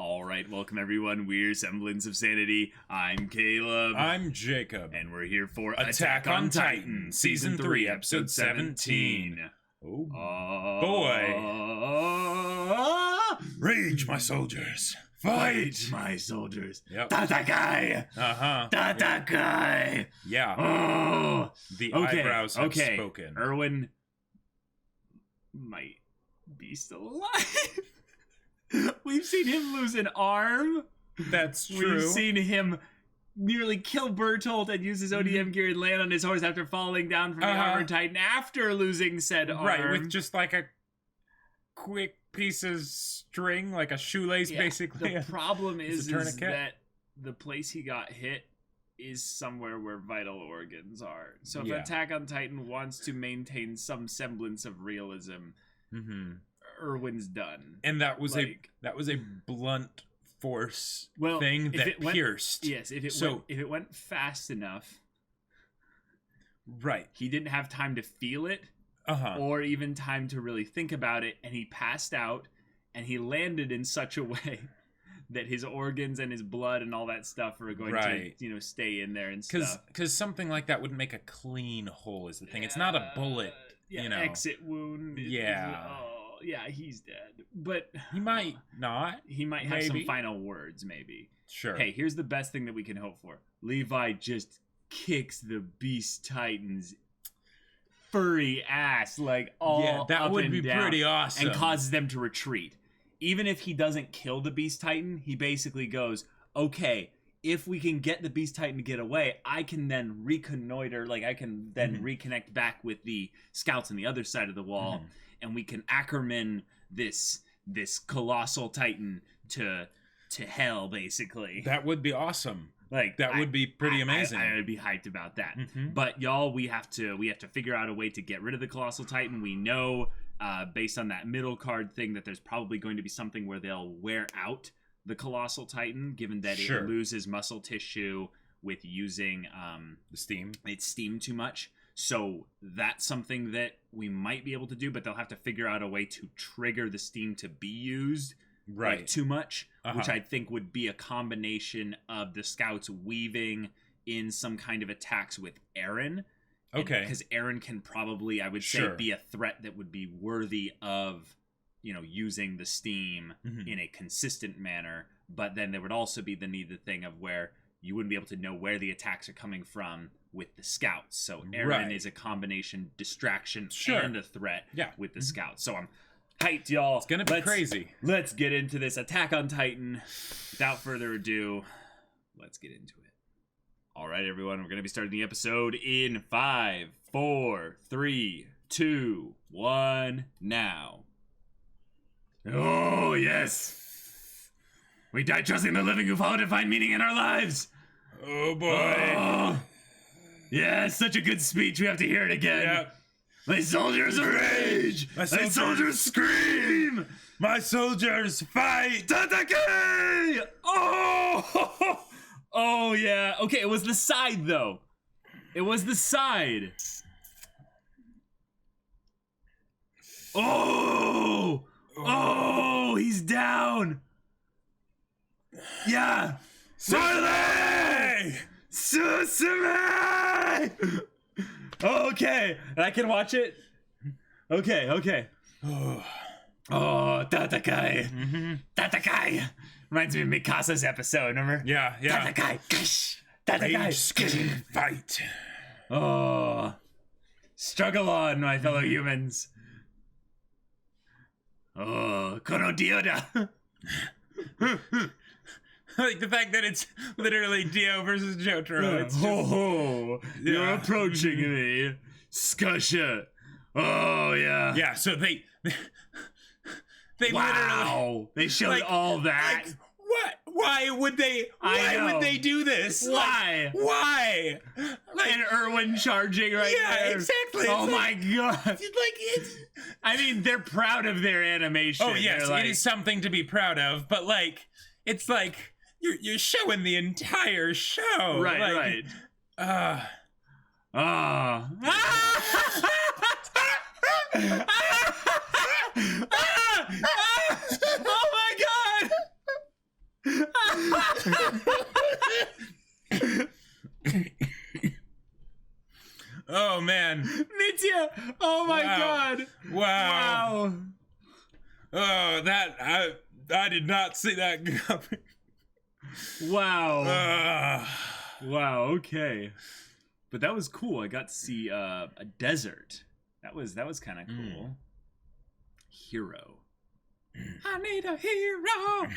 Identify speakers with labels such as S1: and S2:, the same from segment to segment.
S1: All right, welcome everyone. We're Semblance of Sanity. I'm Caleb.
S2: I'm Jacob.
S1: And we're here for
S2: Attack on Titan, Season 3, Episode 17. Oh, boy. Rage, my soldiers. Fight,
S1: my soldiers.
S2: Yep.
S1: Tatakai! Tatakai!
S2: Yeah.
S1: Oh!
S2: The eyebrows have spoken.
S1: Erwin might be still alive. We've seen him lose an arm.
S2: That's true.
S1: We've seen him nearly kill Bertolt and use his ODM gear and land on his horse after falling down from the Armor Titan after losing said arm.
S2: Right, with just like a quick piece of string, like a shoelace, basically.
S1: The problem is that the place he got hit is somewhere where vital organs are. So if Attack on Titan wants to maintain some semblance of realism, Erwin's done.
S2: And that was a blunt force thing that pierced.
S1: Yes, if it went fast enough,
S2: right,
S1: he didn't have time to feel it, or even time to really think about it, and he passed out, and he landed in such a way that his organs and his blood and all that stuff are going to, stay in there and stuff.
S2: Because something like that wouldn't make a clean hole is the thing. It's not a bullet,
S1: exit wound. Yeah, he's dead. But
S2: he might not.
S1: He might have some final words, maybe.
S2: Sure.
S1: Hey, here's the best thing that we can hope for. Levi just kicks the Beast Titan's furry ass, like, all
S2: that would be pretty awesome.
S1: And causes them to retreat. Even if he doesn't kill the Beast Titan, he basically goes, okay, if we can get the Beast Titan to get away, I can then reconnoiter, like, I can then reconnect back with the scouts on the other side of the wall, and we can Ackerman this Colossal Titan to hell, basically.
S2: That would be awesome.
S1: Like,
S2: that would be pretty amazing.
S1: I would be hyped about that. But y'all, we have to figure out a way to get rid of the Colossal Titan. We know, based on that middle card thing, that there's probably going to be something where they'll wear out the Colossal Titan, given that it loses muscle tissue with using
S2: the steam.
S1: It's steamed too much. So that's something that we might be able to do, but they'll have to figure out a way to trigger the steam to be used like, too much, which I think would be a combination of the scouts weaving in some kind of attacks with Eren.
S2: Okay.
S1: Because Eren can probably, I would say, be a threat that would be worthy of, using the steam in a consistent manner. But then there would also be the needed thing of where you wouldn't be able to know where the attacks are coming from with the scouts. So Eren is a combination distraction and a threat with the scouts. So I'm hyped, y'all.
S2: It's gonna be crazy.
S1: Let's get into this Attack on Titan. Without further ado, let's get into it. All right, everyone. We're going to be starting the episode in 5, 4, 3, 2, 1, now. Oh, yes. We die trusting the living who follow to find meaning in our lives.
S2: Oh, boy.
S1: Oh. Yeah, it's such a good speech. We have to hear it again. Yep. My soldiers rage! My soldiers scream!
S2: My soldiers fight!
S1: Tatake! Oh! Oh, yeah. Okay, it was the side, though. It was the side. Oh! Oh, he's down! Yeah!
S2: Susame!
S1: Susame! Okay, and I can watch it? Okay. Oh, Tatakai. Tatakai. Reminds me of Mikasa's episode, remember?
S2: Yeah.
S1: Tatakai. Tatakai.
S2: Fight.
S1: Oh. Struggle on, my fellow humans. Oh, Korodioda.
S2: Like the fact that it's literally Dio versus Jotaro. It's
S1: you're approaching me, Scusha. Oh, yeah.
S2: Yeah, so they
S1: literally... They showed all that.
S2: Like, what? Why would they do this?
S1: Why?
S2: Like, why?
S1: Like, and Erwin charging there.
S2: Yeah, exactly.
S1: Oh, my God. I mean, they're proud of their animation.
S2: Oh, yes, it is something to be proud of, but, like, it's like... You're showing the entire show.
S1: Right. Oh my God!
S2: Oh man.
S1: Mitya! Oh my god!
S2: Wow. Oh, that I did not see that coming.
S1: Wow. Wow, okay. But that was cool. I got to see a desert. That was kind of cool. Hero. I need a hero.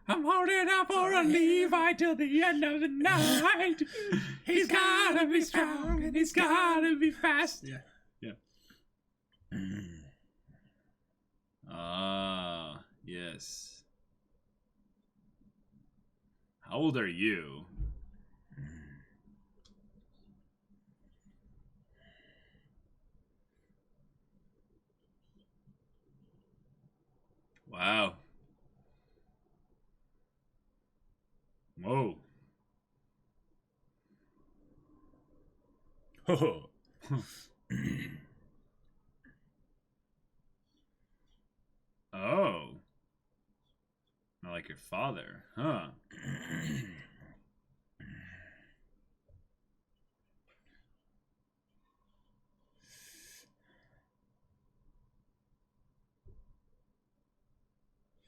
S1: I'm holding out for a Levi till the end of the night. He's gotta be strong and he's gotta be fast. Yeah. Ah, yes. How old are you? Wow. Whoa. Oh. Oh. Not like your father, huh?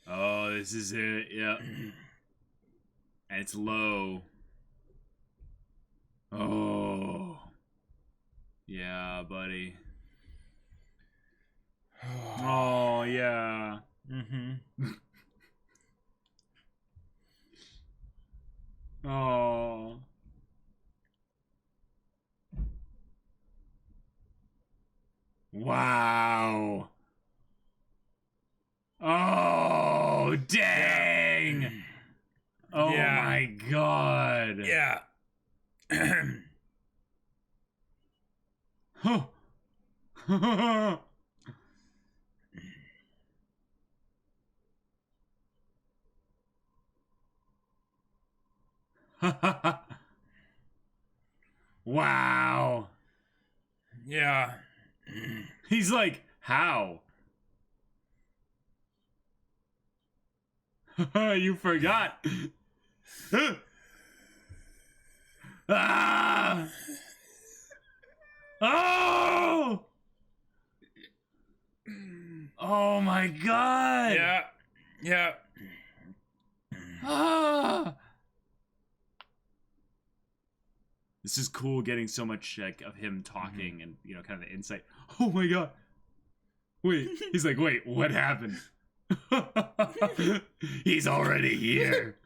S1: Oh, this is it. Yeah. And it's low. Oh. Yeah, buddy. Oh, yeah. Oh. Wow. Oh, dang. Yeah. Oh, my God.
S2: Yeah.
S1: Huh. Wow.
S2: Yeah.
S1: He's like, how? You forgot. Ah! Oh! Oh my god!
S2: Yeah. Yeah.
S1: Ah! This is cool getting so much like, of him talking and, you know, kind of the insight. Oh my god. Wait, he's like, wait, what happened? He's already here.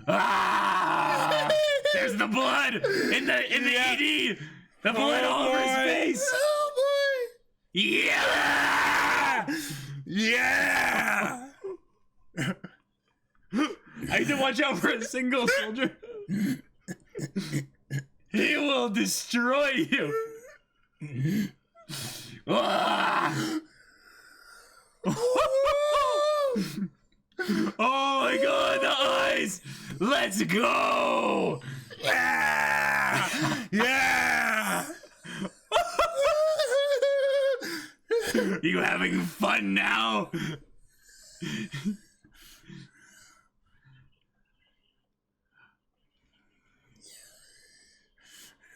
S1: Ah! There's the blood in the ED. The blood all over his face.
S2: Oh boy.
S1: Yeah!
S2: Yeah.
S1: I need to watch out for a single soldier. He will destroy you. Ah! Oh my god, the eyes! Let's go!
S2: Yeah. Yeah.
S1: You having fun now?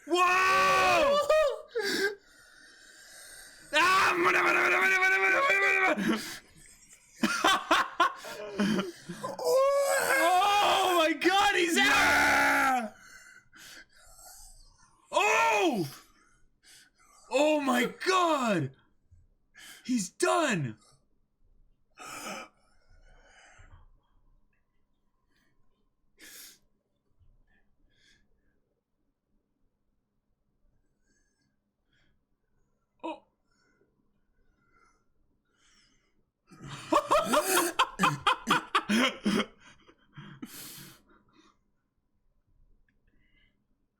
S1: Whoa! Oh my god, he's out!
S2: Yeah.
S1: Oh! Oh my god! He's done! Oh.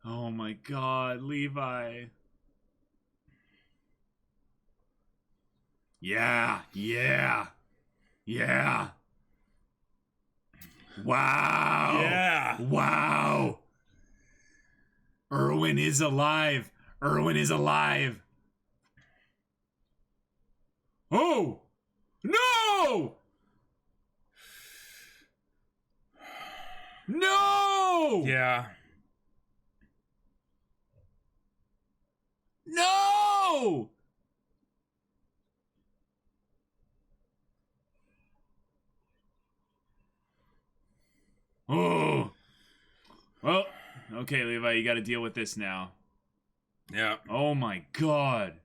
S1: Oh my god, Levi. Yeah, yeah, yeah. Wow.
S2: Yeah.
S1: Wow. Erwin is alive. Erwin is alive. Oh! No!
S2: Yeah.
S1: No! Oh. Well, okay, Levi, you got to deal with this now.
S2: Yeah.
S1: Oh my god.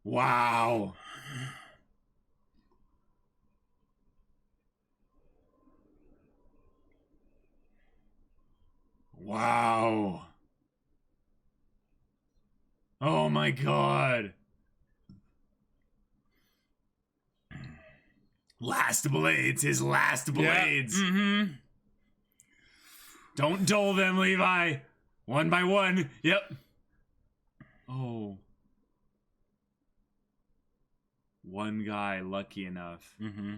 S1: Wow. Wow. Oh my god. Last blades, his last blades.
S2: Yeah. Mm-hmm.
S1: Don't dull them, Levi. One by one. Yep. Oh. One guy lucky enough.
S2: Mm-hmm.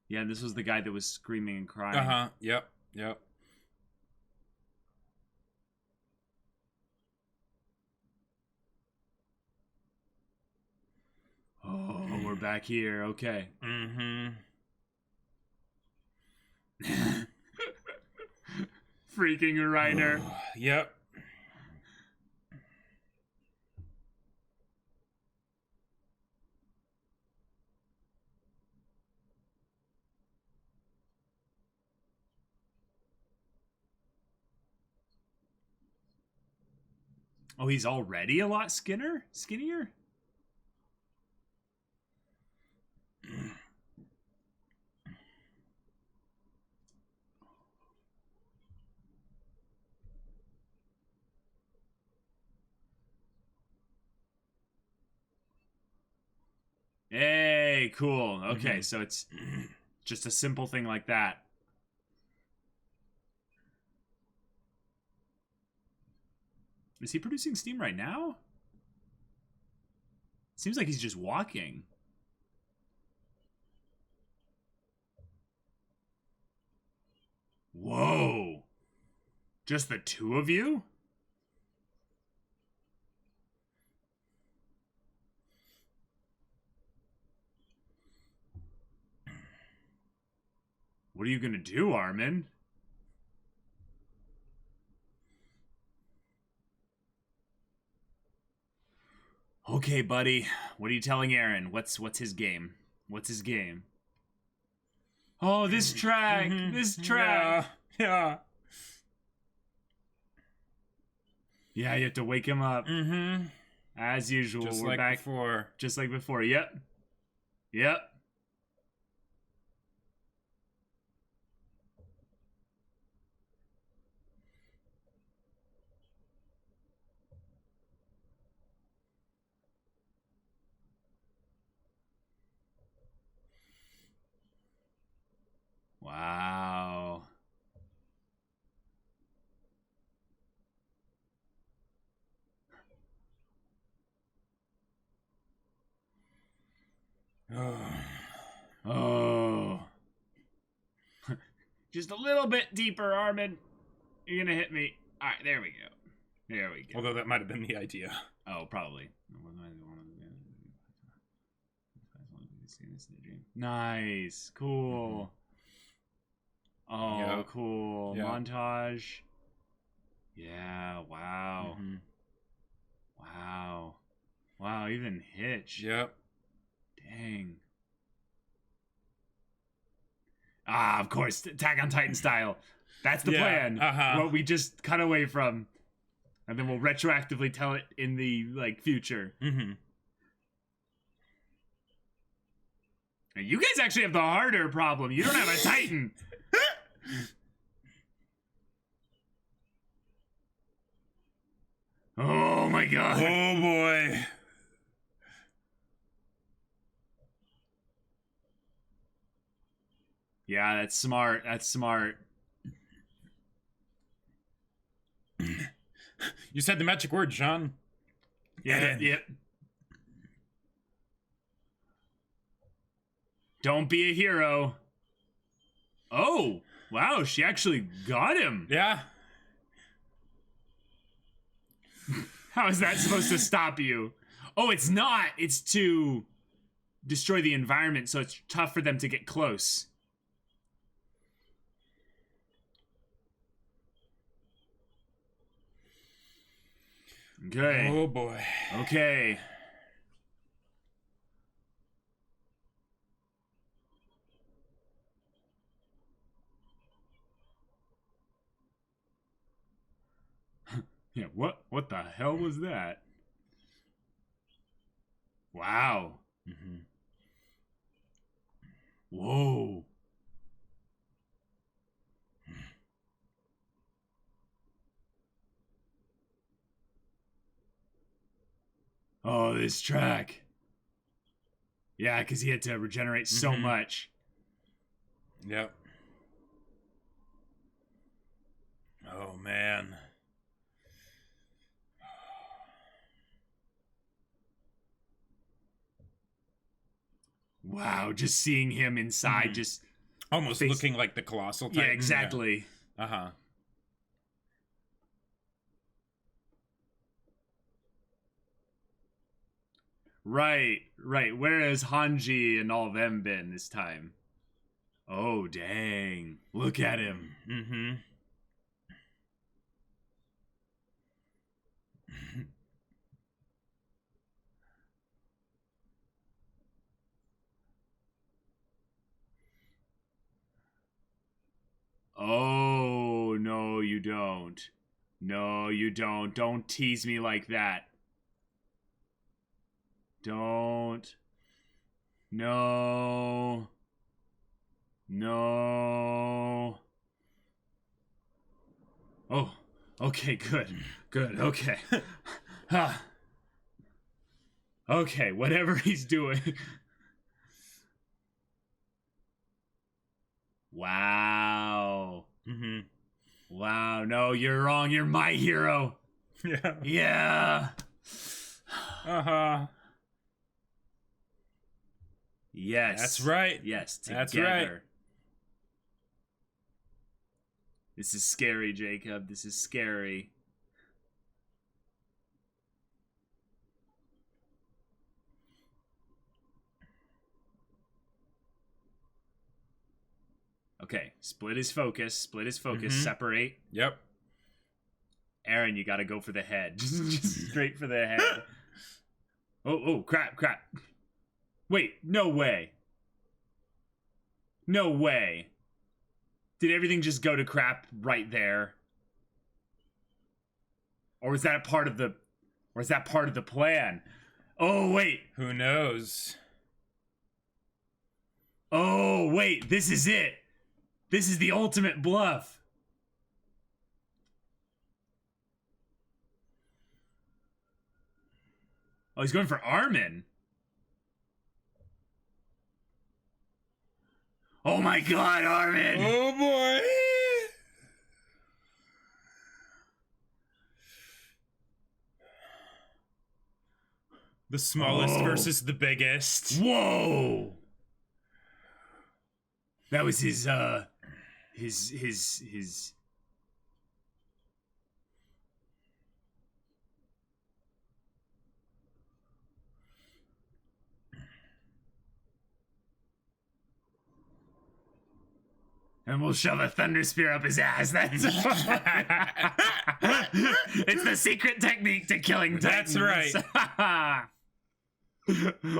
S1: Yeah, this was the guy that was screaming and crying.
S2: Uh-huh. Yep. Yep.
S1: Oh, we're back here. Okay.
S2: Mm-hmm.
S1: Freaking Reiner.
S2: Yep.
S1: Oh, he's already a lot skinnier? Hey, cool. Okay, so it's just a simple thing like that. Is he producing steam right now? Seems like he's just walking. Whoa. Just the two of you? What are you gonna do, Armin? Okay, buddy. What are you telling Aaron? What's his game? What's his game? Oh, this track. This track.
S2: Yeah.
S1: Yeah, you have to wake him up.
S2: Mm-hmm.
S1: As usual,
S2: Just
S1: we're
S2: like
S1: back.
S2: before.
S1: Just like before. Yep. Yep. Wow. Oh. Just a little bit deeper, Armin. You're gonna hit me. All right, there we go. There we go.
S2: Although that might have been the idea.
S1: Oh, probably. Nice. Cool. Oh,
S2: Yep.
S1: cool.
S2: Yep.
S1: Montage. Yeah, wow.
S2: Mm-hmm.
S1: Wow. Wow, even Hitch.
S2: Yep.
S1: Dang. Ah, of course, Attack on Titan style. That's the plan. What we just cut away from. And then we'll retroactively tell it in the future.
S2: Mm-hmm.
S1: You guys actually have the harder problem. You don't have a Titan. Oh my god.
S2: Oh boy.
S1: Yeah, that's smart. That's smart.
S2: You said the magic word, Sean.
S1: Yeah, yep. Don't be a hero. Oh, wow, she actually got him.
S2: Yeah.
S1: How is that supposed to stop you? Oh, it's not. It's to destroy the environment, so it's tough for them to get close. Okay.
S2: Oh boy.
S1: Okay. Yeah, what the hell was that? Wow.
S2: Mm-hmm.
S1: Whoa. Oh, this track. Yeah, because he had to regenerate so much.
S2: Yep. Oh, man.
S1: Wow, just seeing him inside, just...
S2: Almost looking like the Colossal Titan.
S1: Yeah, exactly.
S2: Yeah. Uh-huh.
S1: Right. Where has Hanji and all them been this time? Oh, dang. Look at him.
S2: Mm-hmm.
S1: Oh, no, you don't. No, you don't. Don't tease me like that. Don't. No. No. Oh, okay, good. Good, okay. Huh. Okay, whatever he's doing. Wow.
S2: Mm-hmm.
S1: Wow, no, you're wrong. You're my hero.
S2: Yeah.
S1: Yeah.
S2: Uh-huh.
S1: Yes.
S2: That's right.
S1: Yes, together.
S2: That's right.
S1: This is scary, Jacob. This is scary. Okay, split his focus. Separate.
S2: Yep.
S1: Aaron, you gotta go for the head. Just straight for the head. Oh, crap. Wait, no way. No way. Did everything just go to crap right there? Or was that part of the plan? Oh, wait.
S2: Who knows?
S1: Oh, wait, this is it. This is the ultimate bluff. Oh, he's going for Armin. Oh my god, Armin!
S2: Oh boy! The smallest versus the biggest.
S1: Whoa! That was his and we'll shove a thunder spear up his ass. That's it's the secret technique to killing Titans.
S2: That's right.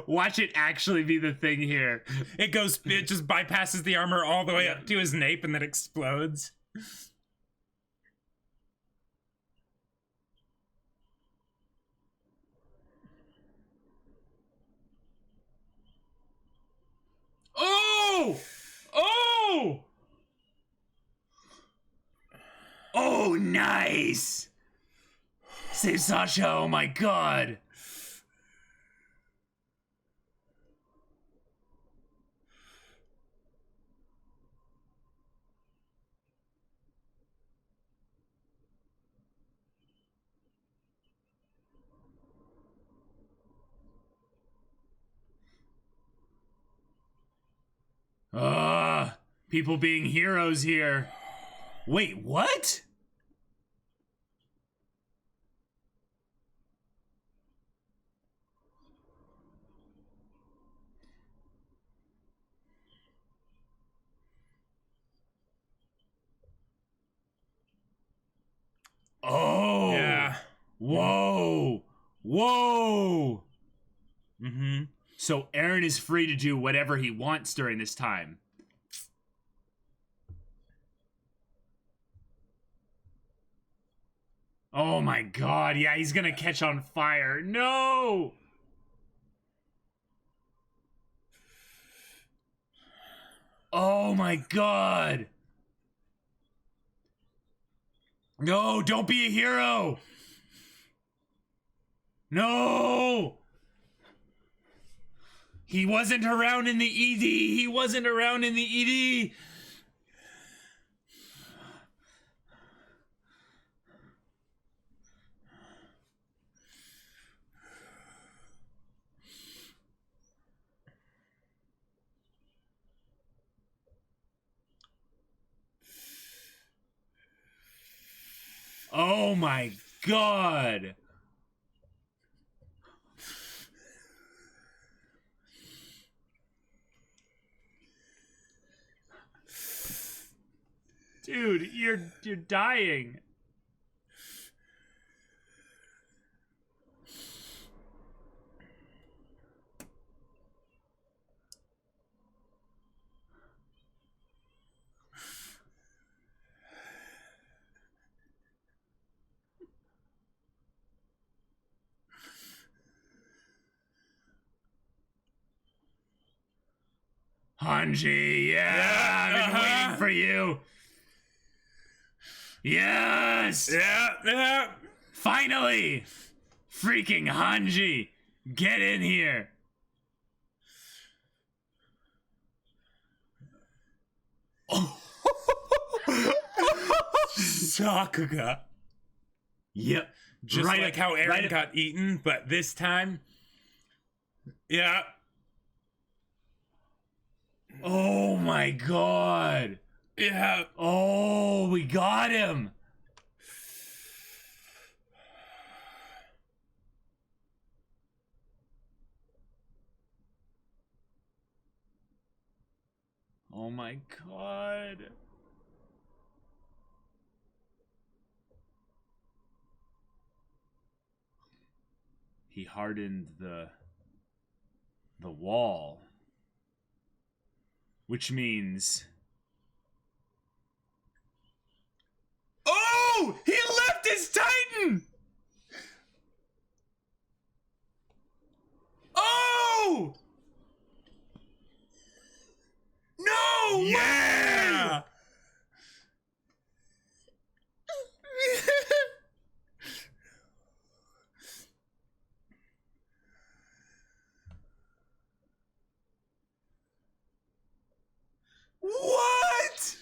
S1: Watch it actually be the thing here.
S2: It just bypasses the armor all the way up to his nape and then explodes.
S1: Oh! Oh! Oh, nice! Save Sasha, oh my god! People being heroes here. Wait, what? Whoa! Whoa!
S2: Mm-hmm.
S1: So Eren is free to do whatever he wants during this time. Oh my god, yeah, he's gonna catch on fire. No! Oh my god! No, don't be a hero! No! He wasn't around in the ED! He wasn't around in the ED! Oh my god! Dude, you're dying. Hanji, yeah, I've been waiting for you. Yes!
S2: Yeah.
S1: Finally! Freaking Hanji! Get in here!
S2: Sakuga.
S1: Yep.
S2: Just
S1: Right
S2: like
S1: up-
S2: how Eren
S1: right up-
S2: got eaten, but this time. Yeah.
S1: Oh my god!
S2: Yeah.
S1: Oh, we got him! Oh my god. He hardened the wall. Which means... Oh! He left his Titan! Oh! No!
S2: Yeah.
S1: What?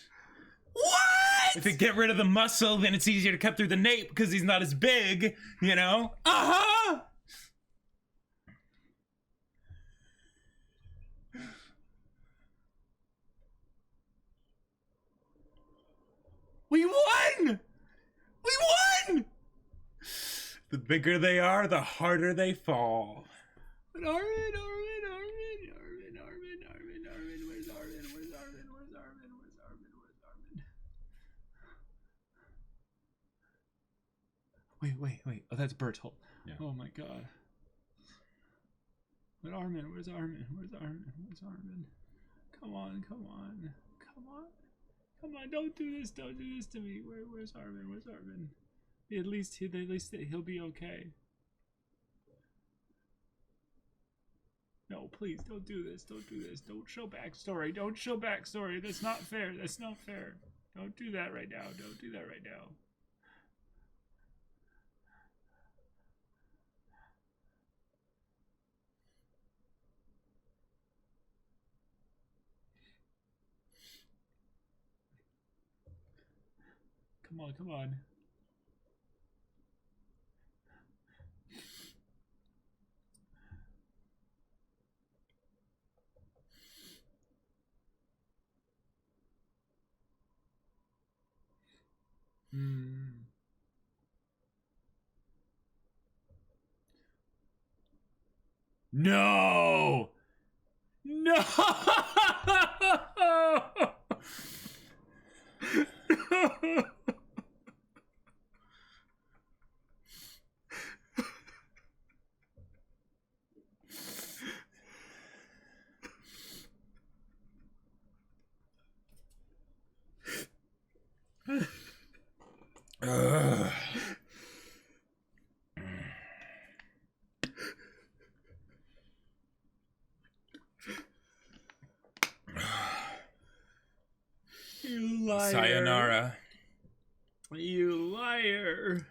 S1: What?
S2: If you get rid of the muscle, then it's easier to cut through the nape because he's not as big, you know?
S1: Uh-huh! We won! We won!
S2: The bigger they are, the harder they fall.
S1: But Armin, where's Armin? Where's Armin? Wait. Oh, that's Bertolt.
S2: Yeah.
S1: Oh my god. But Armin, where's Armin? Come on. Don't do this to me. Where's Armin? At least he'll be okay. No, please don't do this. Don't show backstory. That's not fair. Don't do that right now. Come on. No! liar.
S2: Sayonara.
S1: You liar.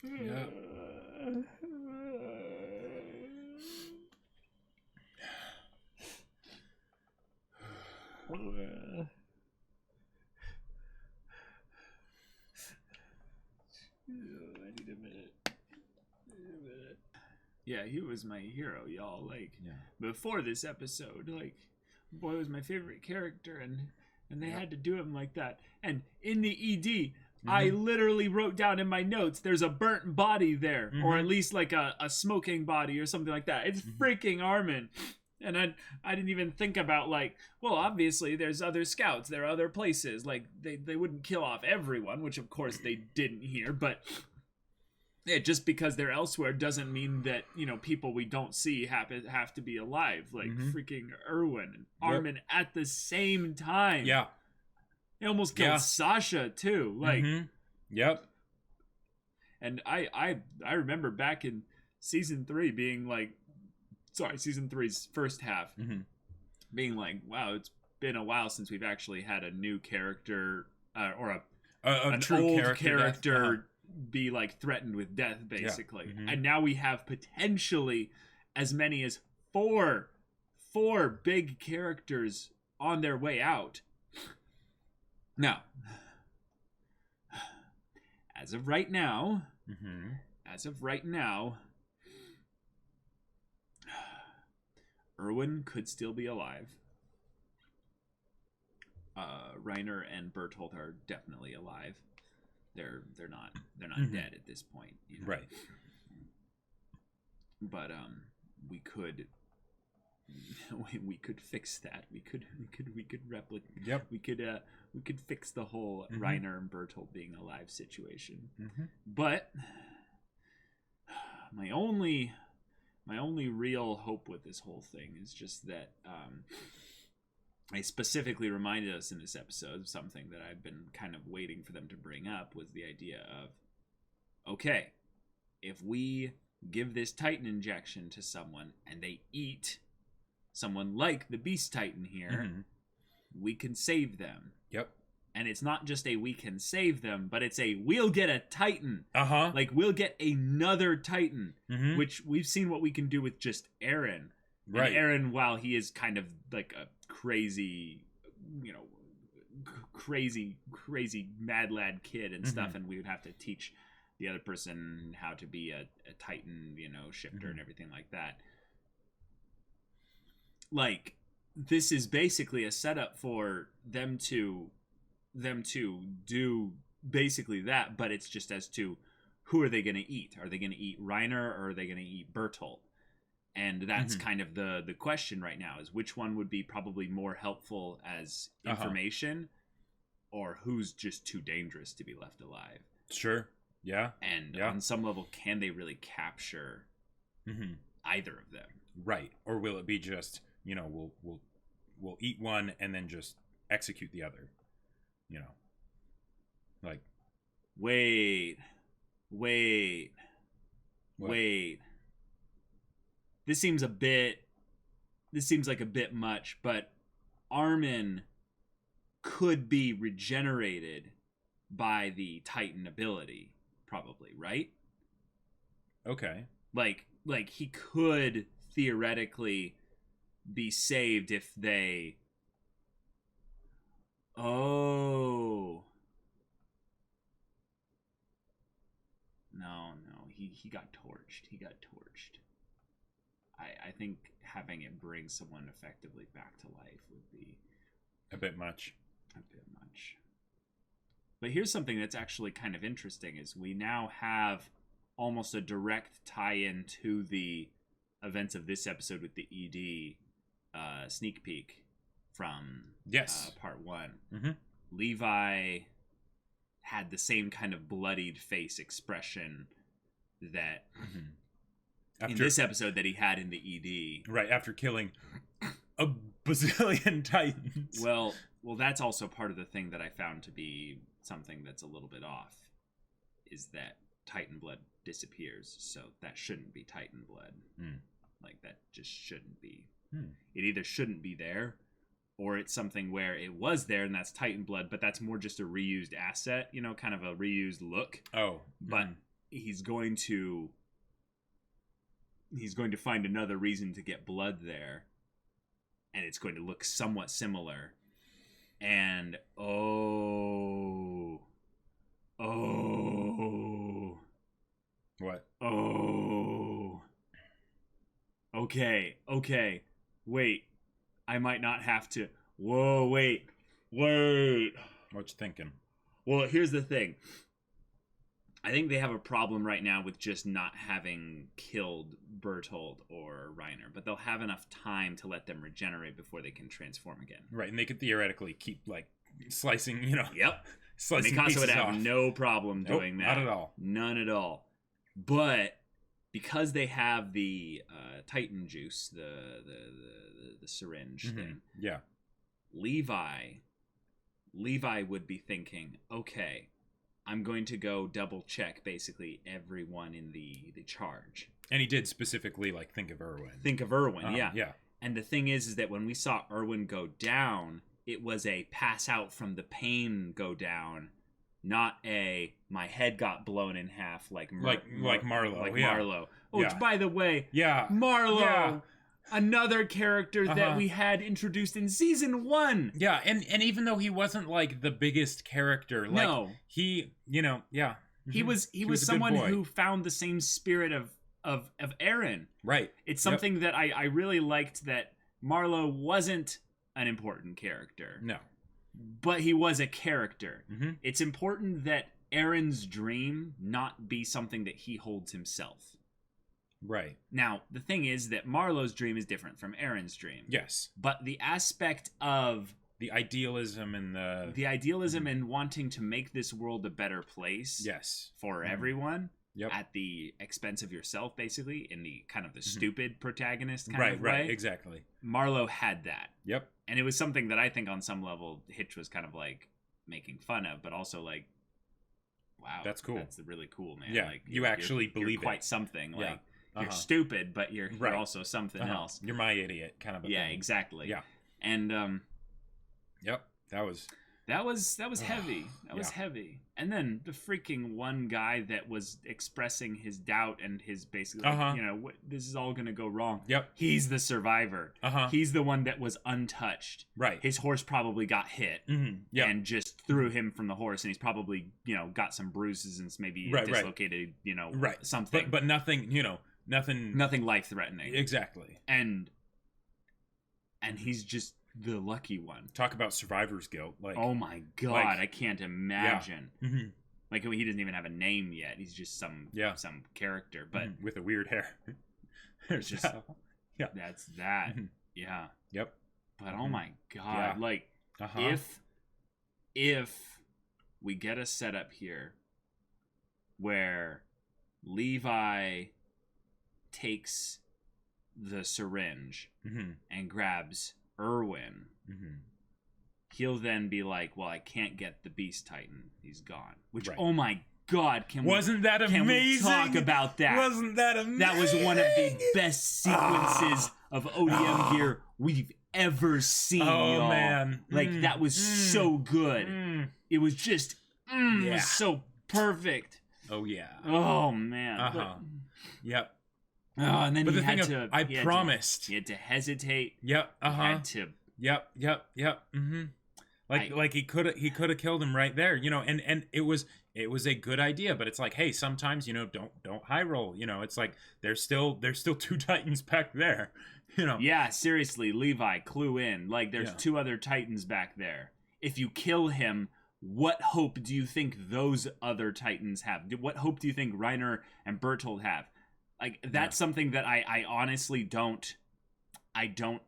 S2: Yeah.
S1: I need a minute. Yeah, he was my hero, y'all. Like, before this episode, like, boy was my favorite character, and they had to do him like that. And in the ED, I literally wrote down in my notes, there's a burnt body there, or at least like a smoking body or something like that. It's freaking Armin. And I didn't even think about, like, well, obviously there's other scouts, there are other places. Like, they wouldn't kill off everyone, which of course they didn't here, but yeah, just because they're elsewhere doesn't mean that, you know, people we don't see have to be alive. Like freaking Erwin and Armin at the same time.
S2: Yeah.
S1: They almost killed Sasha too. Like,
S2: Yep.
S1: And I remember back in season 3 being like, season 3's first half, being like, wow, it's been a while since we've actually had a new character or an
S2: true
S1: old
S2: character
S1: be like threatened with death, basically. And now we have potentially as many as four big characters on their way out. Now, as of right now, Erwin could still be alive. Reiner and Bertolt are definitely alive. They're not dead at this point, you know?
S2: Right.
S1: But we could fix that. We could replicate.
S2: Yep.
S1: We could fix the whole Reiner and Bertolt being alive situation. But my only real hope with this whole thing is just that I specifically reminded us in this episode of something that I've been kind of waiting for them to bring up, was the idea of, okay, if we give this Titan injection to someone and they eat someone like the Beast Titan here, we can save them.
S2: Yep.
S1: And it's not just a we can save them, but it's a we'll get a Titan. Like, we'll get another Titan, which we've seen what we can do with just Eren. Right. And Eren, while he is kind of like a crazy, you know, crazy mad lad kid and stuff, and we would have to teach the other person how to be a Titan, you know, shifter and everything like that. Like, this is basically a setup for them to do basically that, but it's just as to who are they going to eat? Are they going to eat Reiner, or are they going to eat Bertolt? And that's kind of the question right now, is which one would be probably more helpful as information, or who's just too dangerous to be left alive.
S2: Sure. Yeah.
S1: And on some level, can they really capture either of them?
S2: Right. Or will it be just, you know, we'll eat one and then just execute the other? You know, like,
S1: wait. This seems like a bit much, but Armin could be regenerated by the Titan ability, probably, right?
S2: Okay.
S1: Like he could theoretically be saved if they Oh. No, he got torched. He got torched. I think having it bring someone effectively back to life would be
S2: a bit much.
S1: A bit much. But here's something that's actually kind of interesting is we now have almost a direct tie-in to the events of this episode with the ED sneak peek from part 1.
S2: Mm-hmm.
S1: Levi had the same kind of bloodied face expression that in this episode that he had in the ED.
S2: Right, after killing a bazillion Titans.
S1: Well, that's also part of the thing that I found to be something that's a little bit off, is that Titan blood disappears, so that shouldn't be Titan blood. Like, that just shouldn't be. It either shouldn't be there, or it's something where it was there and that's Titan blood, but that's more just a reused asset, you know, kind of a reused look.
S2: Oh.
S1: But he's going to find another reason to get blood there, and it's going to look somewhat similar. And
S2: What?
S1: Okay. Wait. I might not have to. Whoa, wait.
S2: What you thinking?
S1: Well, here's the thing. I think they have a problem right now with just not having killed Bertold or Reiner, but they'll have enough time to let them regenerate before they can transform again.
S2: Right, and they could theoretically keep, like, slicing, you know.
S1: Yep.
S2: Slicing
S1: Mikasa
S2: pieces
S1: would have
S2: off.
S1: no problem doing that.
S2: Not at all.
S1: None at all. But because they have the Titan juice, the syringe thing.
S2: Yeah.
S1: Levi would be thinking, okay, I'm going to go double check basically everyone in the charge.
S2: And he did specifically, like, think of Erwin.
S1: Yeah.
S2: Yeah.
S1: And the thing is that when we saw Erwin go down, it was a pass out from the pain go down, not a my head got blown in half like
S2: Marlo.
S1: Like
S2: yeah.
S1: Marlo. Oh, yeah. By the way, Marlo,
S2: yeah.
S1: another character that we had introduced in season 1.
S2: Yeah, and even though he wasn't like the biggest character, like he, you know,
S1: he was someone who found the same spirit of Eren.
S2: Right.
S1: It's something that I really liked, that Marlo wasn't an important character.
S2: No.
S1: But he was a character. It's important that Eren's dream not be something that he holds himself.
S2: Right.
S1: Now, the thing is that Marlo's dream is different from Eren's dream.
S2: Yes.
S1: But the aspect of
S2: the idealism and
S1: and wanting to make this world a better place for everyone at the expense of yourself, basically, in the kind of the stupid protagonist kind of way.
S2: Right, exactly.
S1: Marlo had that.
S2: Yep.
S1: And it was something that I think on some level Hitch was kind of like making fun of, but also like, wow,
S2: that's cool.
S1: That's really cool, man.
S2: Yeah,
S1: like,
S2: you actually believe
S1: you're quite
S2: it.
S1: something. Like, you're stupid, but you're also something else.
S2: You're my idiot, kind of a thing.
S1: Exactly.
S2: Yeah.
S1: And
S2: yep, that was
S1: heavy. That was heavy. And then the freaking one guy that was expressing his doubt and his basically, you know, this is all gonna go wrong.
S2: Yep.
S1: He's the survivor. He's the one that was untouched.
S2: Right.
S1: His horse probably got hit and just threw him from the horse, and he's probably, you know, got some bruises and maybe dislocated, you know, something.
S2: But nothing, you know, nothing
S1: life threatening.
S2: Exactly.
S1: And he's just the lucky one.
S2: Talk about survivor's guilt. Like,
S1: oh my god, I can't imagine.
S2: Yeah.
S1: Like, he doesn't even have a name yet. He's just some character, but
S2: with a weird hair.
S1: It's just that's that. Yeah.
S2: Yep.
S1: But oh my god, like if we get a setup here where Levi takes the syringe and grabs Erwin, he'll then be like, well, I can't get the Beast Titan. He's gone. Which, oh my god,
S2: wasn't that amazing?
S1: Can we talk about that?
S2: Wasn't that amazing?
S1: That was one of the best sequences of ODM gear we've ever seen, y'all.
S2: Man.
S1: Like, that was so good. It was just, it was so perfect.
S2: Oh, yeah.
S1: Oh, man.
S2: Yep.
S1: Oh, and then
S2: but
S1: he
S2: the
S1: had
S2: thing
S1: to.
S2: I promised.
S1: He had to hesitate.
S2: Yep.
S1: He had to.
S2: Yep. Like he could have killed him right there, you know, and it was a good idea, but it's like, hey, sometimes, you know, don't high roll, you know, it's like there's still 2 Titans back there, you know.
S1: Yeah, seriously, Levi, clue in. Like, there's 2 other Titans back there. If you kill him, what hope do you think those other Titans have? What hope do you think Reiner and Bertold have? Like, that's something that I honestly don't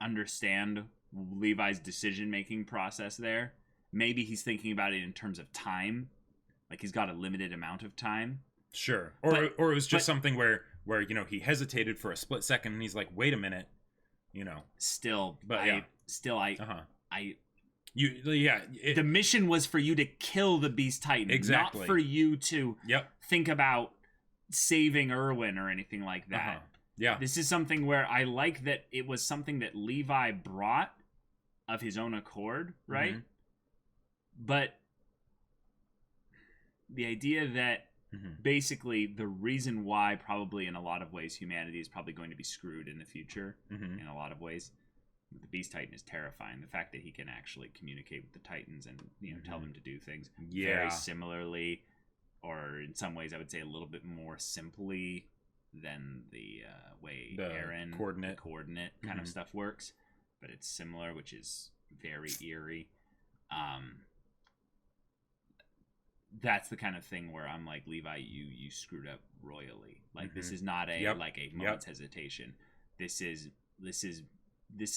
S1: understand Levi's decision-making process there. Maybe he's thinking about it in terms of time. Like, he's got a limited amount of time.
S2: Sure. Or it was just something where, you know, he hesitated for a split second and he's like, wait a minute, you know.
S1: The mission was for you to kill the Beast Titan,
S2: exactly.
S1: not for you to think about saving Erwin or anything like that.
S2: Yeah.
S1: This is something where I like that it was something that Levi brought of his own accord, right? But the idea that basically the reason why probably in a lot of ways humanity is probably going to be screwed in the future in a lot of ways. The Beast Titan is terrifying. The fact that he can actually communicate with the Titans and, you know, tell them to do things very similarly, or in some ways I would say a little bit more simply than the way Aaron coordinate kind of stuff works, but it's similar, which is very eerie. That's the kind of thing where I'm like, Levi, you screwed up royally. Like, this is not a like a moment's hesitation. This is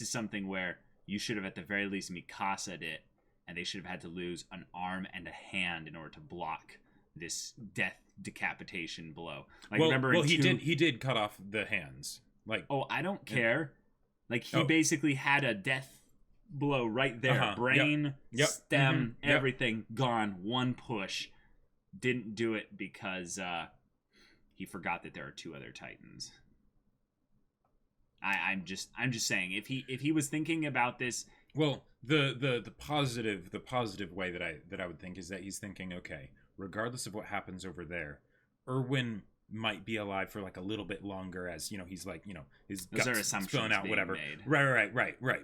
S1: something where you should have at the very least Mikasa'd it, and they should have had to lose an arm and a hand in order to block this death decapitation blow. Like, remember? Well,
S2: he did cut off the hands. Like,
S1: I don't care. Like, he basically had a death blow right there. Brain, stem, everything gone. One push. Didn't do it because he forgot that there are 2 other Titans. I'm just saying, if he was thinking about this.
S2: Well, the positive way that I would think is that he's thinking, okay, regardless of what happens over there, Erwin might be alive for like a little bit longer, as, you know, he's like, you know, his guts spilling out, whatever. Made. Right.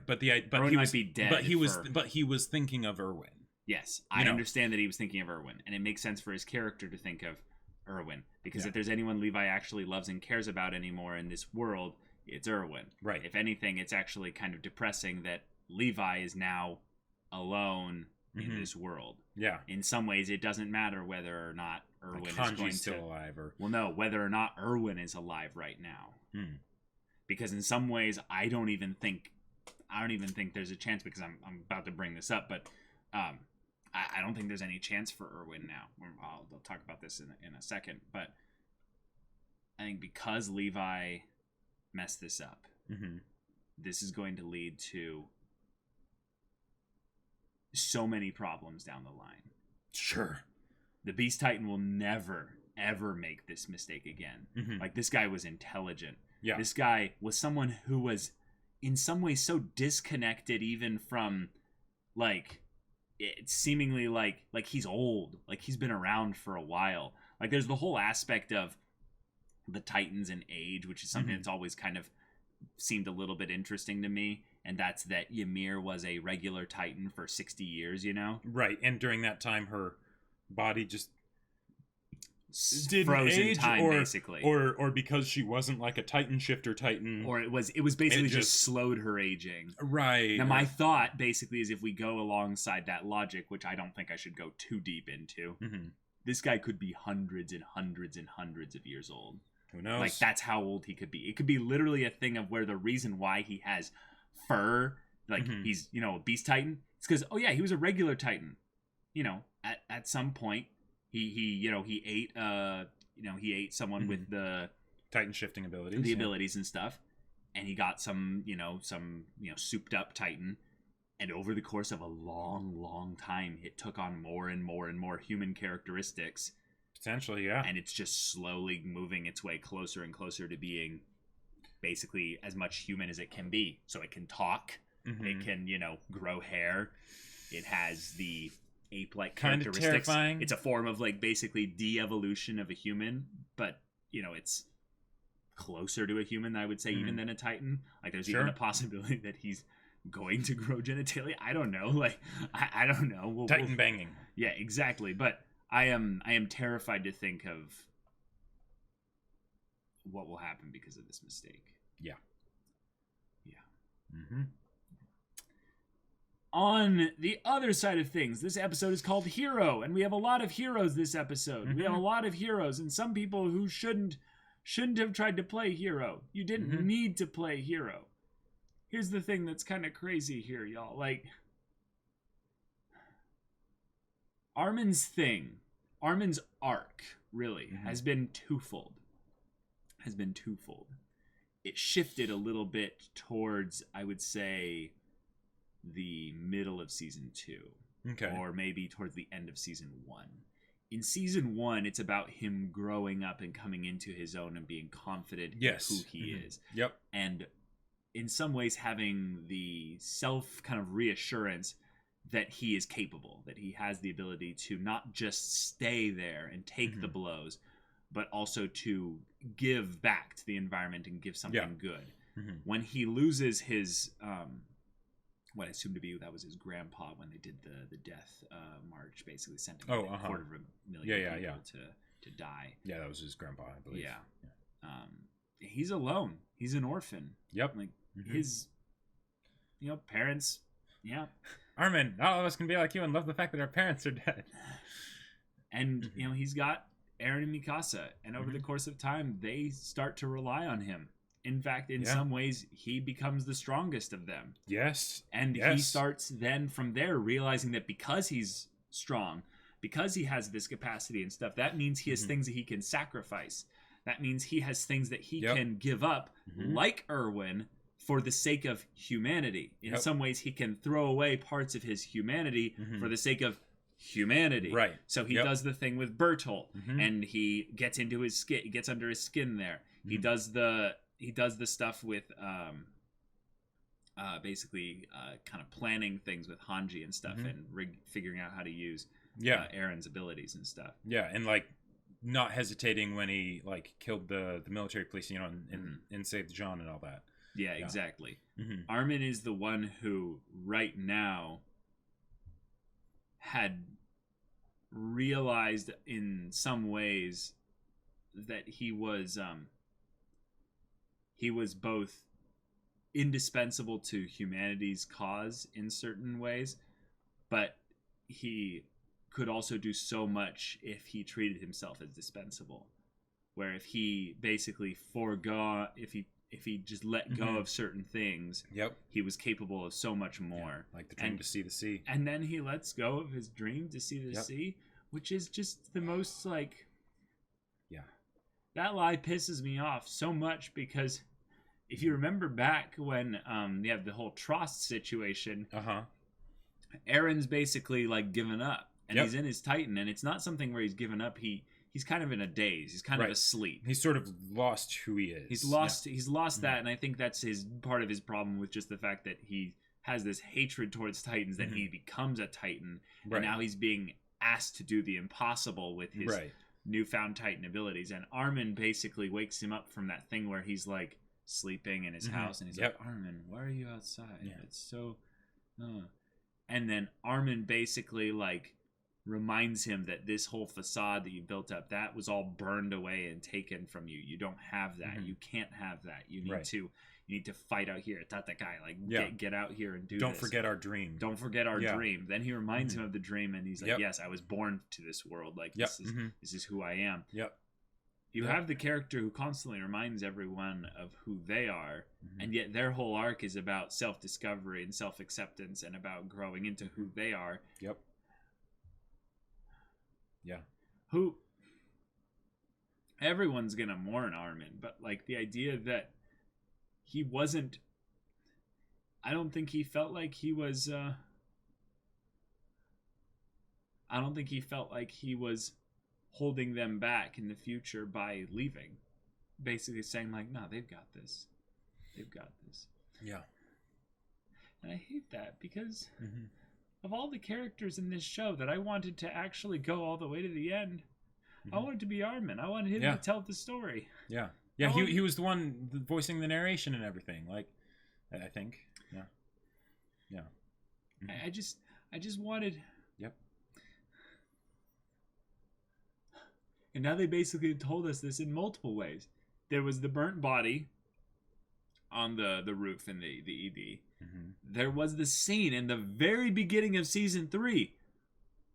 S2: But
S1: Erwin might be dead.
S2: But he was thinking of Erwin.
S1: Yes, I understand that he was thinking of Erwin, and it makes sense for his character to think of Erwin, because if there's anyone Levi actually loves and cares about anymore in this world, it's Erwin.
S2: Right.
S1: If anything, it's actually kind of depressing that Levi is now alone in this world.
S2: Yeah.
S1: In some ways, it doesn't matter whether or not Erwin is going to
S2: still alive, or
S1: whether or not Erwin is alive right now. Because in some ways, I don't even think there's a chance, because I'm about to bring this up, but I don't think there's any chance for Erwin now. I'll talk about this in a second, but I think because Levi messed this up, this is going to lead to so many problems down the line.
S2: Sure.
S1: The Beast Titan will never, ever make this mistake again. Like, this guy was intelligent.
S2: Yeah.
S1: This guy was someone who was in some ways so disconnected even from, like, it's seemingly like he's old, like he's been around for a while. Like, there's the whole aspect of the Titans and age, which is something that's always kind of seemed a little bit interesting to me, and that's that Ymir was a regular Titan for 60 years, you know?
S2: Right, and during that time her body just didn't
S1: frozen
S2: age,
S1: time, basically,
S2: or because she wasn't like a Titan shifter Titan,
S1: or it was basically just slowed her aging.
S2: Right.
S1: Now, my thought basically is, if we go alongside that logic, which I don't think I should go too deep into, this guy could be hundreds and hundreds and hundreds of years old.
S2: Who knows?
S1: Like, that's how old he could be. It could be literally a thing of where the reason why he has fur, like he's, you know, a Beast Titan, it's because, he was a regular Titan. You know, at some point, he ate someone with the
S2: Titan shifting abilities,
S1: abilities and stuff, and he got some souped up Titan, and over the course of a long time, it took on more and more and more human characteristics.
S2: Potentially, yeah.
S1: And it's just slowly moving its way closer and closer to being basically as much human as it can be. So it can talk, it can, grow hair, it has the ape-like characteristics.
S2: Kind of terrifying.
S1: It's a form of, like, basically de-evolution of a human, but, it's closer to a human, I would say, even than a Titan. Like, there's even a possibility that he's going to grow genitalia. I don't know. Like, I don't know.
S2: Titan banging.
S1: Yeah, exactly. But I am terrified to think of what will happen because of this mistake.
S2: Yeah.
S1: On the other side of things, this episode is called Hero, and we have a lot of heroes this episode. We have a lot of heroes, and some people who shouldn't have tried to play hero. You didn't need to play hero. Here's the thing that's kind of crazy here, y'all. Like, Armin's arc, really, has been twofold. It shifted a little bit towards, I would say, the middle of season 2.
S2: Okay.
S1: Or maybe towards the end of season 1. In season 1, it's about him growing up and coming into his own and being confident in who he is.
S2: Yep.
S1: And in some ways having the self kind of reassurance that he is capable, that he has the ability to not just stay there and take the blows, but also to give back to the environment and give something good. When he loses his what I assume to be that was his grandpa when they did the death march, basically sending a quarter of a million people to die.
S2: Yeah, that was his grandpa, I believe.
S1: Yeah. He's alone. He's an orphan.
S2: Yep.
S1: Like his parents. Yeah.
S2: Armin, not all of us can be like you and love the fact that our parents are dead.
S1: And he's got Eren and Mikasa, and over the course of time they start to rely on him. In fact, in some ways, he becomes the strongest of them.
S2: Yes.
S1: And he starts then from there realizing that because he's strong, because he has this capacity and stuff, that means he has things that he can sacrifice. That means he has things that he can give up, like Erwin, for the sake of humanity. In some ways, he can throw away parts of his humanity for the sake of humanity.
S2: Right.
S1: So he does the thing with Bertolt, and he gets into his skin. He gets under his skin there. He does the stuff with basically kind of planning things with Hanji and stuff, and figuring out how to use Eren's abilities and stuff.
S2: Yeah, and like not hesitating when he like killed the military police, and saved Jean and all that.
S1: Yeah, exactly. Armin is the one who right now had realized in some ways that he was both indispensable to humanity's cause in certain ways, but he could also do so much if he treated himself as dispensable. Where if he basically if he just let go of certain things, he was capable of so much more.
S2: Like the dream to see the sea.
S1: And then he lets go of his dream to see the sea, which is just the most like...
S2: Yeah. That
S1: lie pisses me off so much because if you remember back when you have the whole Trost situation, Eren's basically like given up, and he's in his Titan, and it's not something where he's given up. He's kind of in a daze. He's kind of asleep.
S2: He's sort of lost who he is.
S1: He's lost that, and I think that's part of his problem with just the fact that he has this hatred towards Titans that he becomes a Titan, and now he's being asked to do the impossible with his newfound Titan abilities. And Armin basically wakes him up from that thing where he's like sleeping in his house, and he's like, Armin, why are you outside? It's so and then Armin basically like reminds him that this whole facade that you built up, that was all burned away and taken from you. You don't have that. You can't have that. You need to fight out here at Tatakai. Like get out here and
S2: Don't forget our dream.
S1: Don't forget our dream. Then he reminds him of the dream, and he's like, yes, I was born to this world. Like this is who I am. You have the character who constantly reminds everyone of who they are, and yet their whole arc is about self-discovery and self-acceptance and about growing into who they are. Who everyone's gonna mourn Armin, but like the idea that he wasn't, I don't think he felt like he was holding them back in the future by leaving, basically saying like, no, they've got this. And I hate that because of all the characters in this show that I wanted to actually go all the way to the end, I wanted to be Armin. I wanted him to tell the story.
S2: He was the one voicing the narration and everything. Like, I think. Yeah.
S1: I just wanted.
S2: Yep.
S1: And now they basically told us this in multiple ways. There was the burnt body on the roof in the ED.
S2: Mm-hmm.
S1: There was the scene in the very beginning of season 3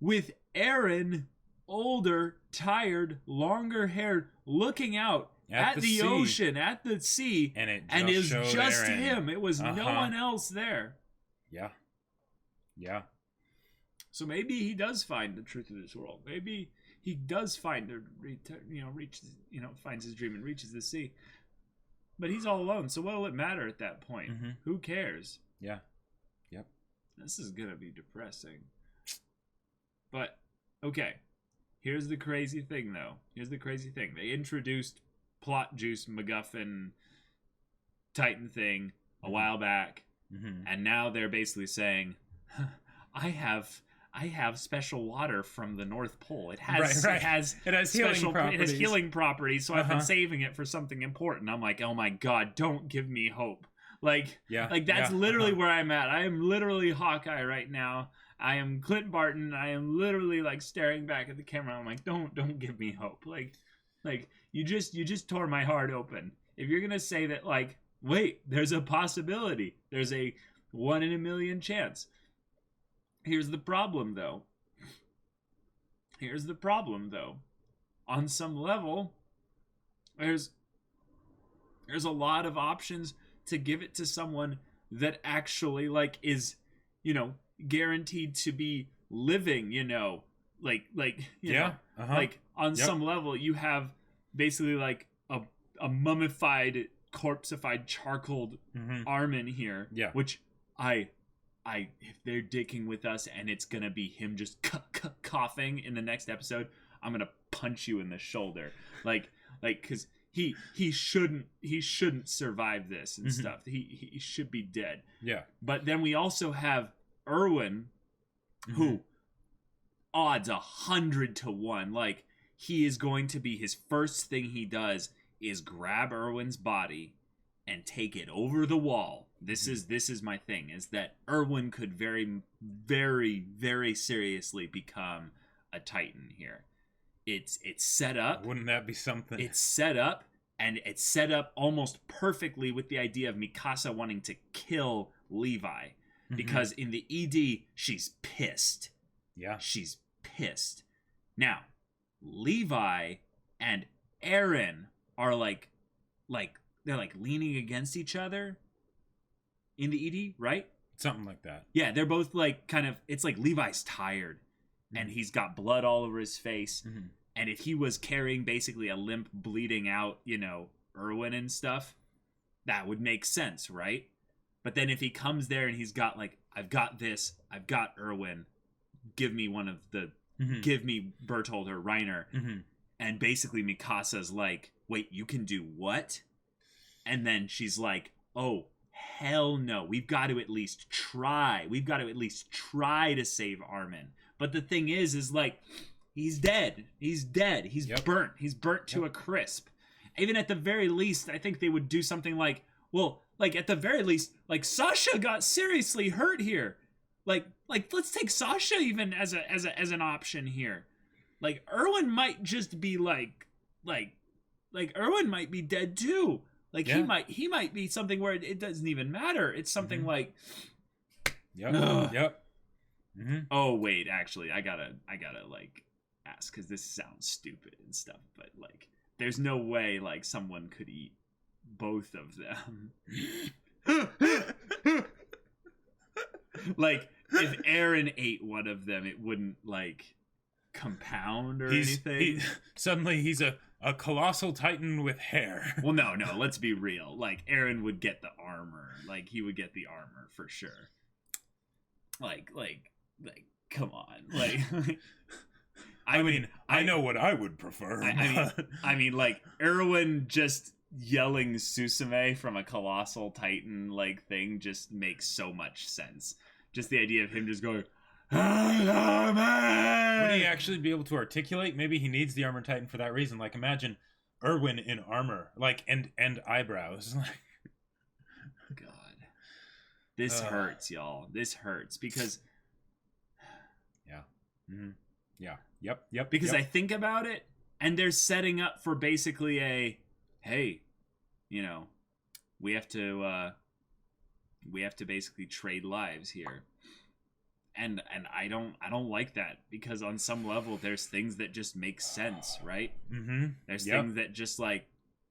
S1: with Aaron, older, tired, longer haired, looking out at the ocean, at the sea,
S2: and it
S1: was just
S2: Aaron.
S1: him. It was no one else there.
S2: Yeah. Yeah.
S1: So maybe he does find the truth of this world. Maybe he does find finds his dream and reaches the sea. But he's all alone, so what'll it matter at that point?
S2: Mm-hmm.
S1: Who cares?
S2: Yeah. Yep.
S1: This is gonna be depressing. But, okay. Here's the crazy thing, though. They introduced plot juice MacGuffin Titan thing a while back, and now they're basically saying, I have special water from the North Pole. It has healing properties, so I've been saving it for something important. I'm like, oh my god, don't give me hope. That's literally where I'm at. I am literally Hawkeye right now. I am Clint Barton. I am literally staring back at the camera. I'm like, don't give me hope. You just tore my heart open. If you're gonna say that, wait, there's a possibility. There's a 1 in a million chance. Here's the problem, though. On some level, there's a lot of options to give it to someone that actually, is, guaranteed to be living, on some level. You have basically, a mummified, corpseified, charcoaled Armin here, which if they're dicking with us and it's gonna be him just coughing in the next episode, I'm gonna punch you in the shoulder, because he shouldn't survive this and stuff. He should be dead.
S2: Yeah.
S1: But then we also have Erwin, who odds 100 to 1, he is going to be, his first thing he does is grab Erwin's body and take it over the wall. This is my thing, is that Erwin could very, very, very seriously become a Titan here. It's set up.
S2: Wouldn't that be something?
S1: It's set up, and it's set up almost perfectly with the idea of Mikasa wanting to kill Levi. Because in the ED, she's pissed.
S2: Yeah.
S1: She's pissed. Now, Levi and Aaron are they're leaning against each other in the ED, right?
S2: Something like that.
S1: Yeah, they're both it's like Levi's tired and he's got blood all over his face. And if he was carrying basically a limp, bleeding out, Erwin and stuff, that would make sense, right? But then if he comes there and he's got I've got this, I've got Erwin, give me one of the, give me Bertold or Reiner. And basically Mikasa's like, wait, you can do what? And then she's like, oh, hell no. We've got to at least try. We've got to at least try to save Armin. But the thing is he's dead. He's dead. He's burnt. He's burnt to a crisp. Even at the very least, I think they would do something at the very least, Sasha got seriously hurt here. Let's take Sasha even as an option here. Erwin might just be Erwin might be dead too. He might be something where it doesn't even matter. It's something
S2: Yep.
S1: Oh wait, actually, I gotta ask, because this sounds stupid and stuff, but there's no way someone could eat both of them. If Aaron ate one of them, it wouldn't compound or anything.
S2: Suddenly he's a colossal Titan with hair.
S1: Well, no, let's be real. Aaron would get the armor. He would get the armor for sure. Come on.
S2: I know what I would prefer.
S1: Erwin just yelling Susume from a Colossal Titan thing just makes so much sense. Just the idea of him just going,
S2: would he actually be able to articulate? Maybe he needs the armor Titan for that reason. Imagine Erwin in armor, and eyebrows.
S1: God. This hurts, y'all. This hurts because
S2: yeah. Mm-hmm. Yeah. Yep.
S1: Because I think about it, and they're setting up for basically a, hey, you know, we have to basically trade lives here, and I don't like that, because on some level there's things that just make sense, right?
S2: Mm-hmm.
S1: There's things that just like,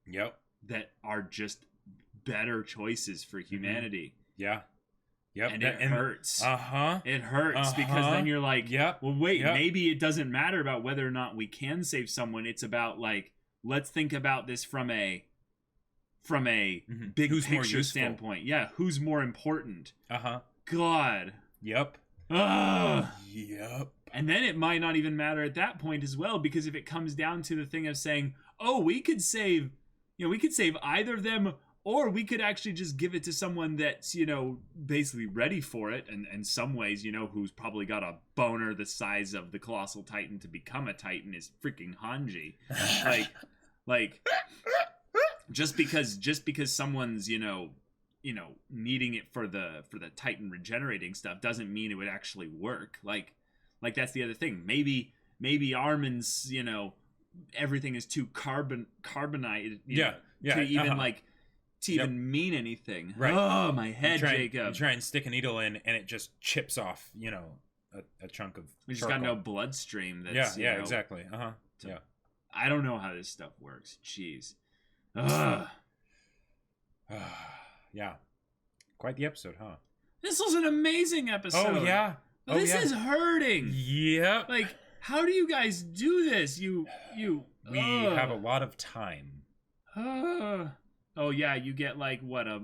S2: that
S1: are just better choices for humanity.
S2: Yeah.
S1: And it hurts.
S2: Uh-huh.
S1: It hurts because then you're like, well, wait,
S2: Yep.
S1: maybe it doesn't matter about whether or not we can save someone. It's about like, let's think about this from a big
S2: Who's more
S1: picture
S2: useful?
S1: standpoint. Yeah, who's more important?
S2: Uh-huh.
S1: God.
S2: Yep.
S1: Ugh.
S2: Yep.
S1: And then it might not even matter at that point as well, because if it comes down to the thing of saying, oh, we could save either of them, or we could actually just give it to someone that's, you know, basically ready for it, and in some ways, you know, who's probably got a boner the size of the Colossal Titan to become a Titan, is freaking Hanji. like just because someone's, you know, needing it for the Titan regenerating stuff doesn't mean it would actually work. Like that's the other thing. Maybe Armin's, you know, everything is too carbonite, to even to even mean anything.
S2: Right.
S1: Oh, my head, Jacob.
S2: You try and stick a needle in, and it just chips off, you know, a chunk of
S1: We just got no bloodstream. That's,
S2: yeah, exactly. Yeah.
S1: I don't know how this stuff works. Jeez. Ugh.
S2: Yeah. Quite the episode, huh?
S1: This was an amazing episode.
S2: Oh, yeah.
S1: But this is hurting.
S2: Yeah.
S1: Like, how do you guys do this? We
S2: have a lot of time.
S1: Oh yeah, you get like what, a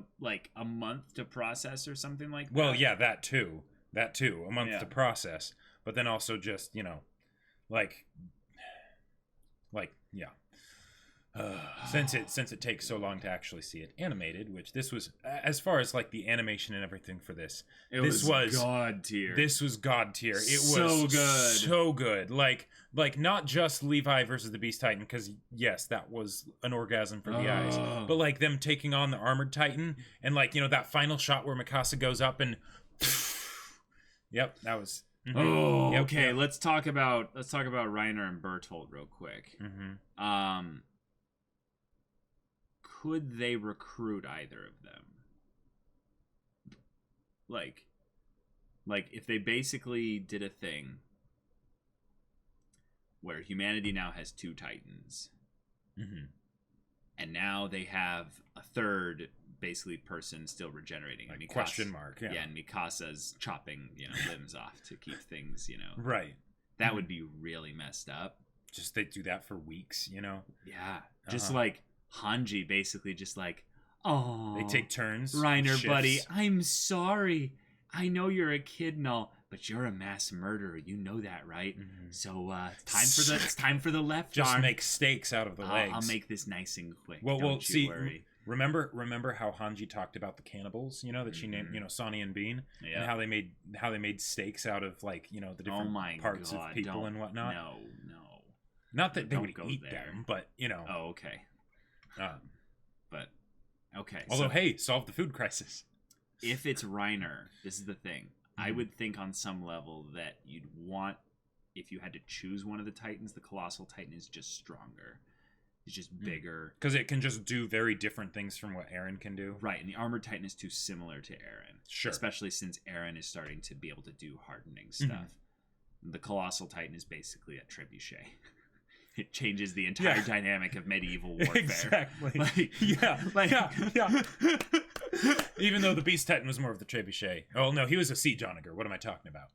S1: month to process or something like that.
S2: Well, yeah, that too, a month to process, but then also just, you know, like yeah. Since it takes so long to actually see it animated, which this was, as far as like the animation and everything for this was
S1: god tier.
S2: This was god tier. It was
S1: so good,
S2: so good. Like not just Levi versus the Beast Titan, because yes, that was an orgasm for the eyes, but like them taking on the Armored Titan, and like, you know, that final shot where Mikasa goes up and yep, that was. Mm-hmm.
S1: Oh,
S2: yep,
S1: okay.
S2: Yep.
S1: Let's talk about Reiner and Bertold real quick.
S2: Mm-hmm.
S1: Could they recruit either of them? Like if they basically did a thing where humanity now has 2 Titans, and now they have a third basically person still regenerating.
S2: Like
S1: Mikasa,
S2: question mark. Yeah.
S1: And Mikasa's chopping, you know, limbs off to keep things, you know.
S2: Right.
S1: That would be really messed up.
S2: Just they do that for weeks, you know.
S1: Yeah. Just like Hanji basically just like, oh,
S2: they take turns.
S1: Reiner,
S2: shifts.
S1: buddy, I'm sorry. I know you're a kid and all, but you're a mass murderer. You know that, right? So it's time for the left
S2: Just
S1: arm.
S2: make steaks out of the legs.
S1: I'll make this nice and quick.
S2: Well,
S1: Don't you worry.
S2: Remember how Hanji talked about the cannibals, you know, that she named, you know, Sonny and Bean, and how they made steaks out of, like, you know, the different parts of people and whatnot.
S1: No.
S2: Not that they would eat them, but, you know.
S1: Oh, okay. But okay.
S2: Although, hey, solve the food crisis.
S1: If it's Reiner, this is the thing. I would think on some level that you'd want, if you had to choose one of the Titans, the Colossal Titan is just stronger. It's just bigger.
S2: Because it can just do very different things from what Eren can do.
S1: Right, and the Armored Titan is too similar to Eren.
S2: Sure.
S1: Especially since Eren is starting to be able to do hardening stuff. The Colossal Titan is basically a trebuchet. It changes the entire dynamic of medieval warfare.
S2: Exactly. Yeah. Even though the Beast Titan was more of the trebuchet. Oh, no, he was a siege onager. What am I talking about?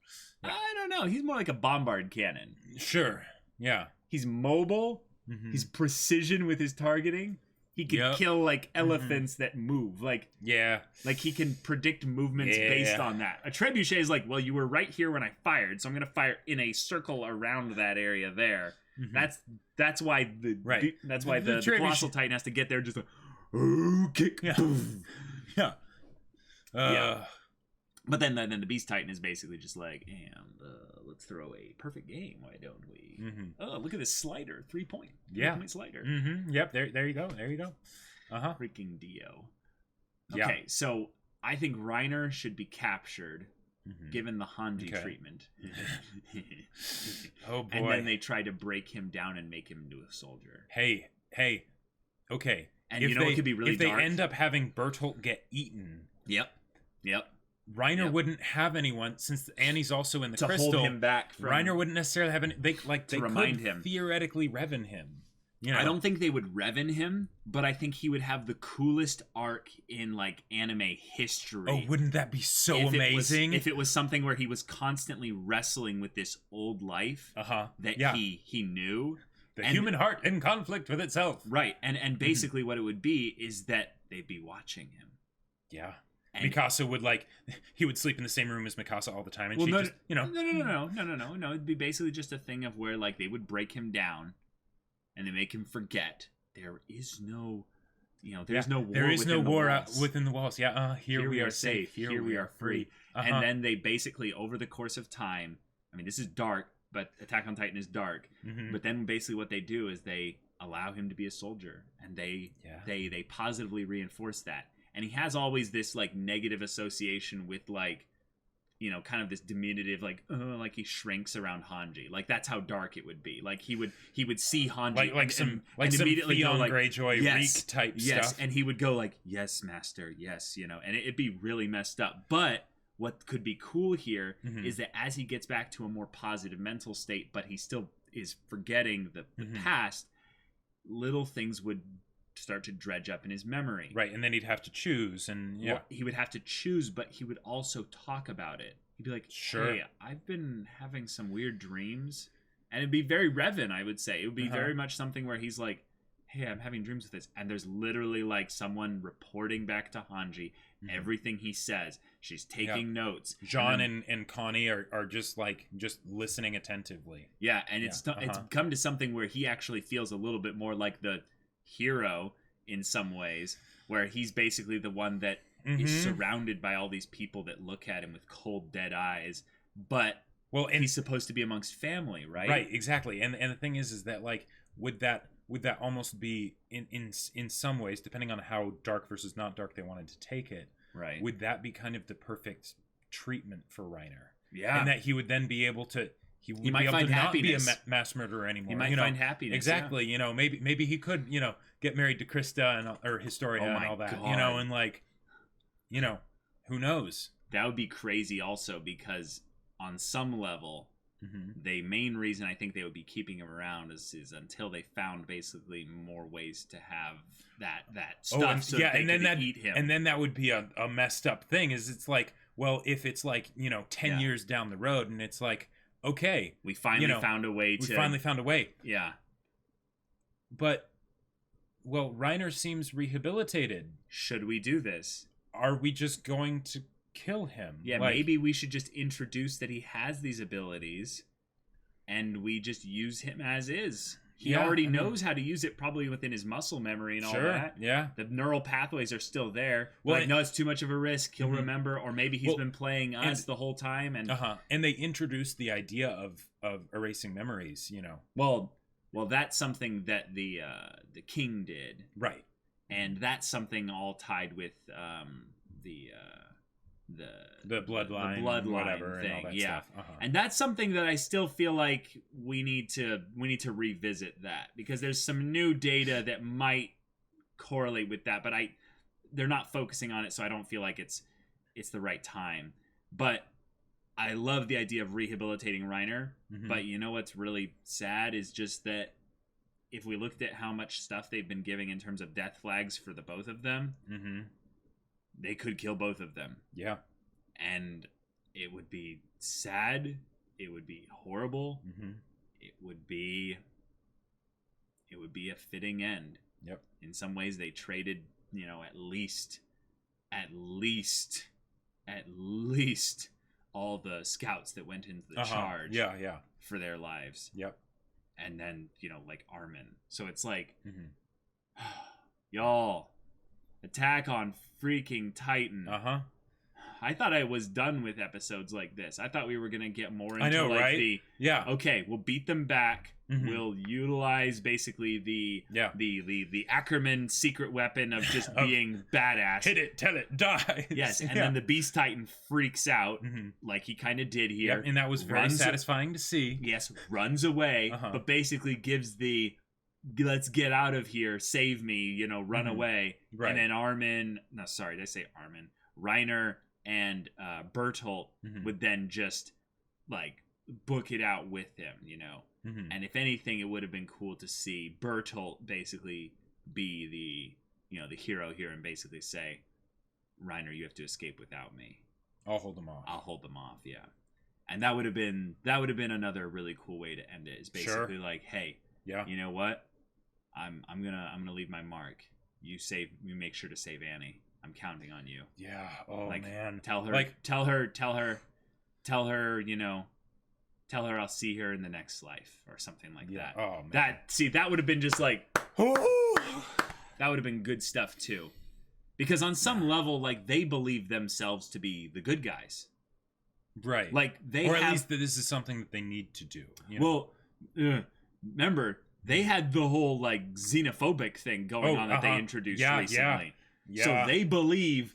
S2: Yeah.
S1: I don't know. He's more like a bombard cannon.
S2: Sure. Yeah.
S1: He's mobile. He's precision with his targeting. He can kill like elephants that move. Like he can predict movements based on that. A trebuchet is like, well, you were right here when I fired, so I'm gonna fire in a circle around that area there. That's why the Colossal Titan has to get there just like, kick. But then the Beast Titan is basically just like, let's throw a perfect game. Why don't we? Oh, look at this slider, 3-point. 3-point slider.
S2: Yep. There you go.
S1: Freaking Dio. Okay, so I think Reiner should be captured, given the Hanji treatment.
S2: Oh boy!
S1: And then they try to break him down and make him into a soldier.
S2: Hey, okay.
S1: And if it could be really dark.
S2: If they end up having Bertolt get eaten.
S1: Yep.
S2: Reiner wouldn't have anyone, since Annie's also in the crystal.
S1: To hold him back from...
S2: Reiner wouldn't necessarily have any... They
S1: remind
S2: could
S1: him.
S2: Theoretically Revan him. You know?
S1: I don't think they would Revan him, but I think he would have the coolest arc in, like, anime history.
S2: Oh, wouldn't that be so amazing?
S1: If it was something where he was constantly wrestling with this old life that he knew.
S2: The human heart in conflict with itself.
S1: Right, and basically what it would be is that they'd be watching him.
S2: Yeah. And Mikasa would he would sleep in the same room as Mikasa all the time, and
S1: No. It'd be basically just a thing of where like they would break him down, and they make him forget there is no, there's no war.
S2: There is no war
S1: within
S2: the walls. Yeah. Here we are safe. Here we are free.
S1: And then they basically over the course of time. I mean, this is dark, but Attack on Titan is dark. But then basically what they do is they allow him to be a soldier, and they positively reinforce that. And he has always this like negative association with like, kind of this diminutive like he shrinks around Hanji. Like that's how dark it would be. Like he would see Hanji
S2: like some
S1: immediately
S2: Theon
S1: go like
S2: Greyjoy reek type stuff.
S1: And he would go like, "Yes, master, yes," and it'd be really messed up. But what could be cool here is that as he gets back to a more positive mental state, but he still is forgetting the past, little things would start to dredge up in his memory.
S2: Right, and then he'd have to choose, and
S1: well, he would have to choose, but he would also talk about it. He'd be like,
S2: "Sure,
S1: hey, I've been having some weird dreams," and it'd be very Revan. I would say it would be very much something where he's like, "Hey, I'm having dreams with this," and there's literally like someone reporting back to Hanji everything he says. She's taking notes.
S2: John and Connie are just listening attentively.
S1: Yeah, and it's come to something where he actually feels a little bit more like the hero in some ways, where he's basically the one that is surrounded by all these people that look at him with cold dead eyes, but he's supposed to be amongst family, right?
S2: Exactly. And the thing is that like would that almost be in some ways, depending on how dark versus not dark they wanted to take it,
S1: right,
S2: would that be kind of the perfect treatment for Reiner?
S1: Yeah,
S2: and that he would then be able to he
S1: might
S2: be able
S1: find
S2: to
S1: happiness.
S2: not be a mass murderer anymore.
S1: He might find happiness.
S2: Exactly.
S1: Yeah.
S2: Maybe he could, get married to Krista or Historia and all that.
S1: God.
S2: And like, who knows?
S1: That would be crazy also, because on some level, the main reason I think they would be keeping him around is until they found basically more ways to have that stuff so that they could eat him.
S2: And then that would be a messed up thing, is it's like, well, if it's like, 10 years down the road and it's like, okay,
S1: we finally found a way. Yeah.
S2: But, well, Reiner seems rehabilitated.
S1: Should we do this?
S2: Are we just going to kill him?
S1: Yeah, maybe we should just introduce that he has these abilities and we just use him as is. He already knows how to use it, probably within his muscle memory and all that.
S2: Yeah.
S1: The neural pathways are still there. Well, no, it's too much of a risk. He'll remember, or maybe he's been playing us the whole time. And
S2: and they introduced the idea of erasing memories,
S1: Well, that's something that the king did.
S2: Right.
S1: And that's something all tied with the bloodline
S2: whatever
S1: thing.
S2: And all that
S1: stuff.
S2: Uh-huh.
S1: And that's something that I still feel like we need to revisit that, because there's some new data that might correlate with that, but they're not focusing on it, so I don't feel like it's the right time. But I love the idea of rehabilitating Reiner, but you know what's really sad is just that if we looked at how much stuff they've been giving in terms of death flags for the both of them, they could kill both of them.
S2: Yeah.
S1: And it would be sad. It would be horrible. It would be a fitting end.
S2: Yep.
S1: In some ways they traded, at least all the scouts that went into the charge.
S2: Yeah.
S1: For their lives.
S2: Yep.
S1: And then, like Armin. So it's like, y'all, Attack on freaking Titan. I thought I was done with episodes like this. I thought we were gonna get more into
S2: I know,
S1: like
S2: right?
S1: the okay, we'll beat them back.
S2: Mhm.
S1: We'll utilize basically the Ackerman secret weapon of just being badass.
S2: Hit it, tell it, die.
S1: Yes, and then the Beast Titan freaks out
S2: Mhm.
S1: like he kind of did here.
S2: Yep, and that was very satisfying to see.
S1: Yes, runs away, but basically gives the let's get out of here, save me, run away.
S2: Right.
S1: And then Armin, no, sorry, did I say Armin? Reiner and Bertolt would then just like book it out with him, And if anything, it would have been cool to see Bertolt basically be the hero here and basically say, Reiner, you have to escape without me.
S2: I'll hold them off.
S1: I'll hold them off, yeah. And that would have been another really cool way to end it. Is basically like, hey, you know what? I'm gonna leave my mark. You make sure to save Annie. I'm counting on you.
S2: Yeah. Oh man.
S1: Tell her tell her I'll see her in the next life or something like that.
S2: Oh man.
S1: That would have been just like that would have been good stuff too. Because on some level, like, they believe themselves to be the good guys.
S2: Right.
S1: Like,
S2: or at least that this is something that they need to do. Well,
S1: remember, they had the whole, like, xenophobic thing going on that they introduced recently.
S2: Yeah.
S1: So they believe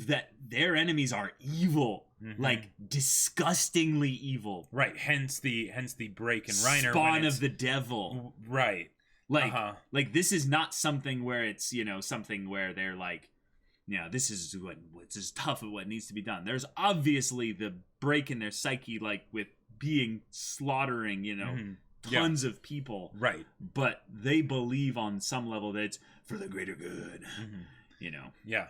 S1: that their enemies are evil. Like, disgustingly evil.
S2: Right. Hence the break in Reiner.
S1: Spawn of the devil.
S2: Right.
S1: Like this is not something where it's, something where they're like, this is what's as tough of what needs to be done. There's obviously the break in their psyche, like with being slaughtering, tons of people.
S2: Right.
S1: But they believe on some level that it's for the greater good,
S2: Yeah.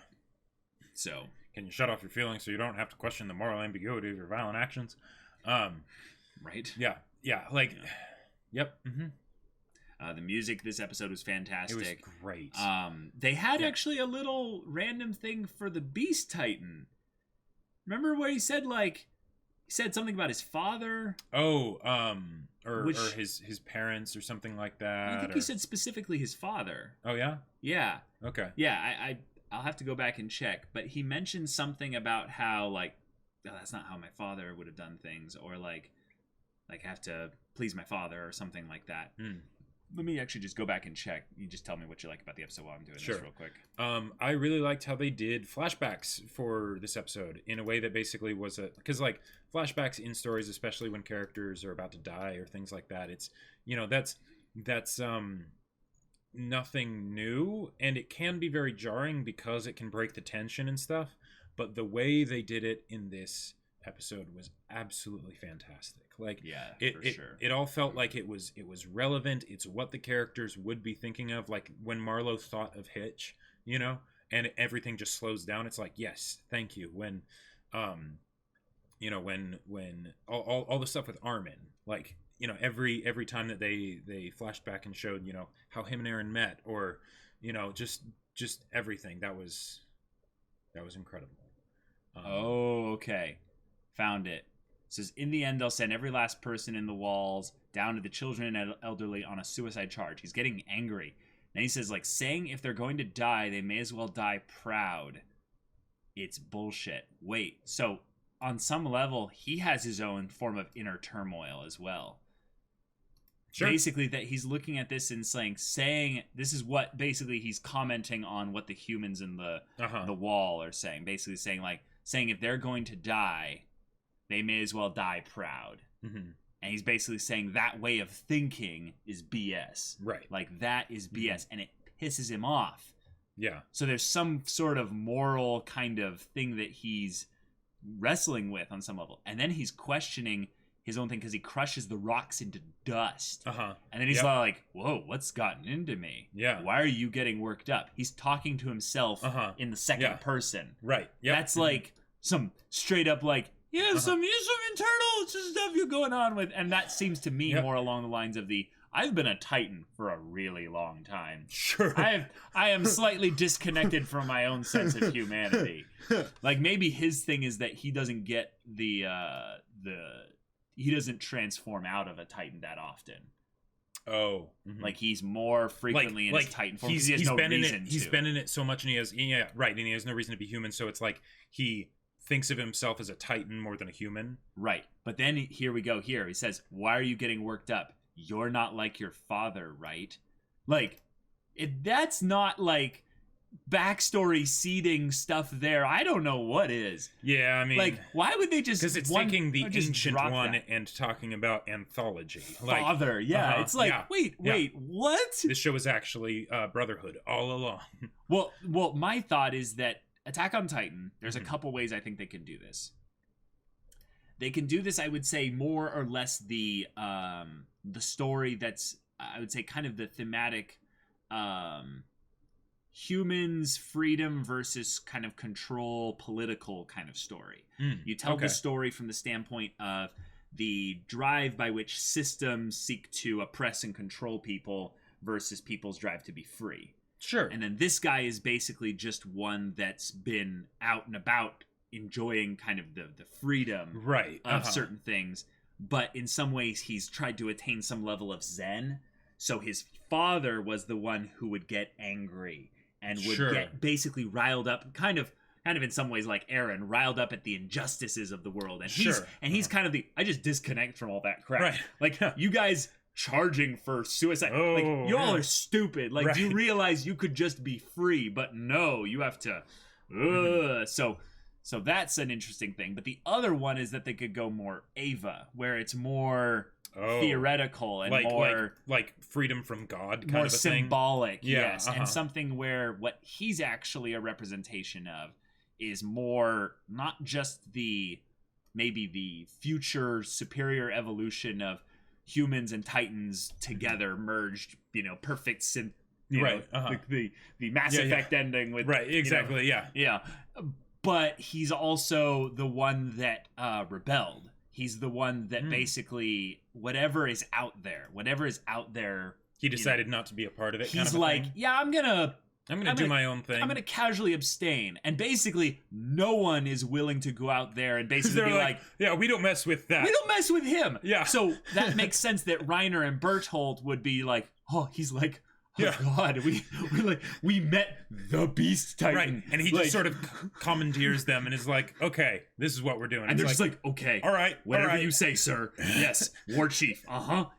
S1: So.
S2: Can you shut off your feelings so you don't have to question the moral ambiguity of your violent actions?
S1: Right.
S2: Yeah. Yeah. Like, yep.
S1: The music this episode was fantastic.
S2: It was great.
S1: They had actually a little random thing for the Beast Titan. Remember where he said something about his father?
S2: Oh, or his parents or something like that.
S1: I think he said specifically his father.
S2: Oh yeah?
S1: Yeah.
S2: Okay.
S1: Yeah, I'll have to go back and check, but he mentioned something about how that's not how my father would have done things, or like have to please my father or something like that. Let me actually just go back and check. You just tell me what you like about the episode while I'm doing this real quick.
S2: I really liked how they did flashbacks for this episode in a way that basically was because like flashbacks in stories, especially when characters are about to die or things like that, it's that's nothing new, and it can be very jarring because it can break the tension and stuff. But the way they did it in this episode was absolutely fantastic. Like, it all felt like it was relevant. It's what the characters would be thinking of, like when Marlowe thought of Hitch, and everything just slows down. It's like, yes, thank you. When when all the stuff with Armin, like, every time that they flashed back and showed, how him and Aaron met, or just everything that was incredible.
S1: Okay, found it. It says, in the end, they'll send every last person in the walls down to the children and elderly on a suicide charge. He's getting angry. Then he says, saying if they're going to die, they may as well die proud. It's bullshit. Wait, so on some level, he has his own form of inner turmoil as well. Sure. Basically, that he's looking at this and saying this is what basically he's commenting on what the humans in the wall are saying. Basically saying if they're going to die, they may as well die proud. And he's basically saying that way of thinking is BS.
S2: Right.
S1: Like, that is BS, and it pisses him off.
S2: Yeah.
S1: So there's some sort of moral kind of thing that he's wrestling with on some level. And then he's questioning his own thing because he crushes the rocks into dust. And then he's like, whoa, what's gotten into me?
S2: Yeah.
S1: Why are you getting worked up? He's talking to himself in the second person.
S2: Right. Yeah.
S1: That's like some straight up some internal stuff you're going on with. And that seems to me more along the lines of I've been a Titan for a really long time.
S2: Sure.
S1: I am slightly disconnected from my own sense of humanity. Like, maybe his thing is that he doesn't get he doesn't transform out of a Titan that often.
S2: Oh.
S1: Like, he's more frequently in his Titan form because he has no reason to.
S2: He's been in it so much, and he has no reason to be human, so it's like he thinks of himself as a Titan more than a human.
S1: Right. But then here we go here. He says, "Why are you getting worked up? You're not like your father, right?" Like, if that's not like backstory seeding stuff there, I don't know what is.
S2: Yeah, I mean,
S1: like, why would they just,
S2: because it's taking the ancient one and talking about anthology,
S1: father. Yeah, it's like, wait, what?
S2: This show is actually brotherhood all along.
S1: well, my thought is that Attack on Titan, there's a couple ways I think they can do this. They can do this, I would say, more or less the story that's, I would say, kind of the thematic humans, freedom versus kind of control, political kind of story. You tell the story from the standpoint of the drive by which systems seek to oppress and control people versus people's drive to be free.
S2: Sure.
S1: And then this guy is basically just one that's been out and about enjoying kind of the freedom of certain things. But in some ways, he's tried to attain some level of zen. So his father was the one who would get angry and would get basically riled up, kind of in some ways like Eren, riled up at the injustices of the world. And he's kind of I just disconnect from all that crap.
S2: Right.
S1: Like, you guys charging for suicide. Like, you all are stupid. Like, do you realize you could just be free? But no, you have to... So that's an interesting thing. But the other one is that they could go more Ava, where it's more... theoretical and more
S2: like freedom from God, kind
S1: more
S2: of a
S1: symbolic,
S2: thing.
S1: Yes, and something where what he's actually a representation of is more not just maybe the future superior evolution of humans and Titans together merged, perfect synth, the Mass Effect ending with
S2: exactly,
S1: but he's also the one that rebelled. He's the one that basically, whatever is out there,
S2: he decided not to be a part of it.
S1: He's
S2: kind of
S1: like,
S2: thing.
S1: I'm gonna
S2: do my own thing.
S1: I'm gonna casually abstain, and basically, no one is willing to go out there and basically be like,
S2: yeah, we don't mess with that.
S1: We don't mess with him.
S2: Yeah.
S1: So that makes sense that Reiner and Berthold would be like, oh, he's like, oh God, we met the Beast Titan,
S2: right? And he just sort of commandeers them and is like, okay, this is what we're doing.
S1: And they're just like, okay,
S2: all right,
S1: whatever you say, sir. Yes, War Chief.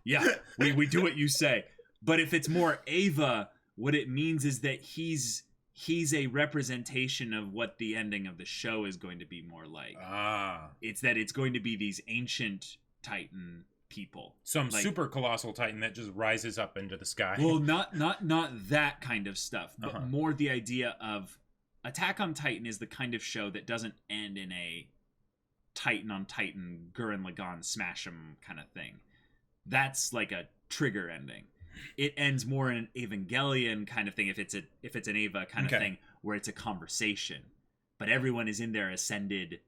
S1: Yeah, we do what you say. But if it's more Ava, what it means is that he's a representation of what the ending of the show is going to be more like. It's that it's going to be these ancient Titan people,
S2: some super colossal Titan that just rises up into the sky.
S1: Well, not that kind of stuff, but more the idea of Attack on Titan is the kind of show that doesn't end in a Titan on Titan Gurren Lagann smash 'em kind of thing. That's like a trigger ending. It ends more in an Evangelion kind of thing, if it's an Ava kind of thing, where it's a conversation, but everyone is in there ascended,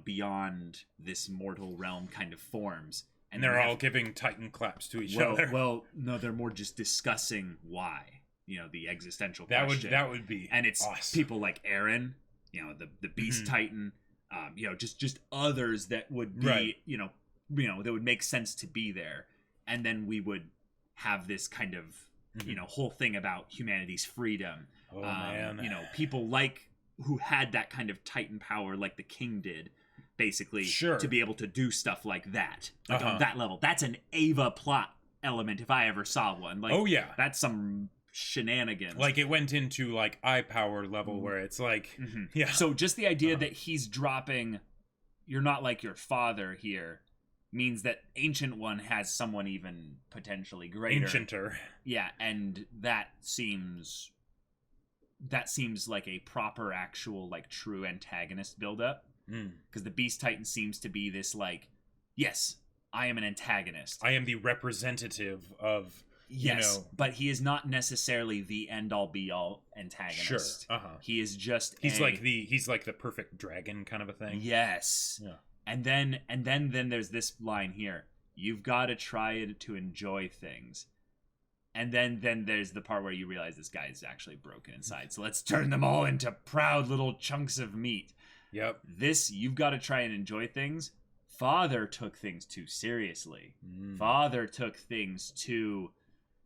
S1: beyond this mortal realm kind of forms.
S2: And they're all giving Titan claps to each other.
S1: Well, no, they're more just discussing why, the existential question.
S2: That would be,
S1: and it's
S2: awesome.
S1: People like Eren, the Beast Titan, just others that would be, that would make sense to be there, and then we would have this kind of, whole thing about humanity's freedom.
S2: Oh man,
S1: people who had that kind of Titan power, like the King did. Basically, to be able to do stuff like that, on that level. That's an Ava plot element if I ever saw one. Like,
S2: oh yeah,
S1: that's some shenanigans.
S2: Like, it went into like eye power level where it's like, yeah.
S1: So just the idea that he's dropping, you're not like your father here, means that Ancient One has someone even potentially greater.
S2: Ancienter.
S1: Yeah, and that seems like a proper, actual, like, true antagonist buildup. Because the Beast Titan seems to be this, like, yes, I am an antagonist.
S2: I am the representative of,
S1: but he is not necessarily the end-all be-all antagonist.
S2: Sure.
S1: He is just
S2: he's like the perfect dragon kind of a thing.
S1: Yes.
S2: Yeah.
S1: And then there's this line here. You've got to try to enjoy things. And then there's the part where you realize this guy is actually broken inside. So let's turn them all into proud little chunks of meat.
S2: Yep.
S1: This, you've got to try and enjoy things. Father took things too seriously. Father took things too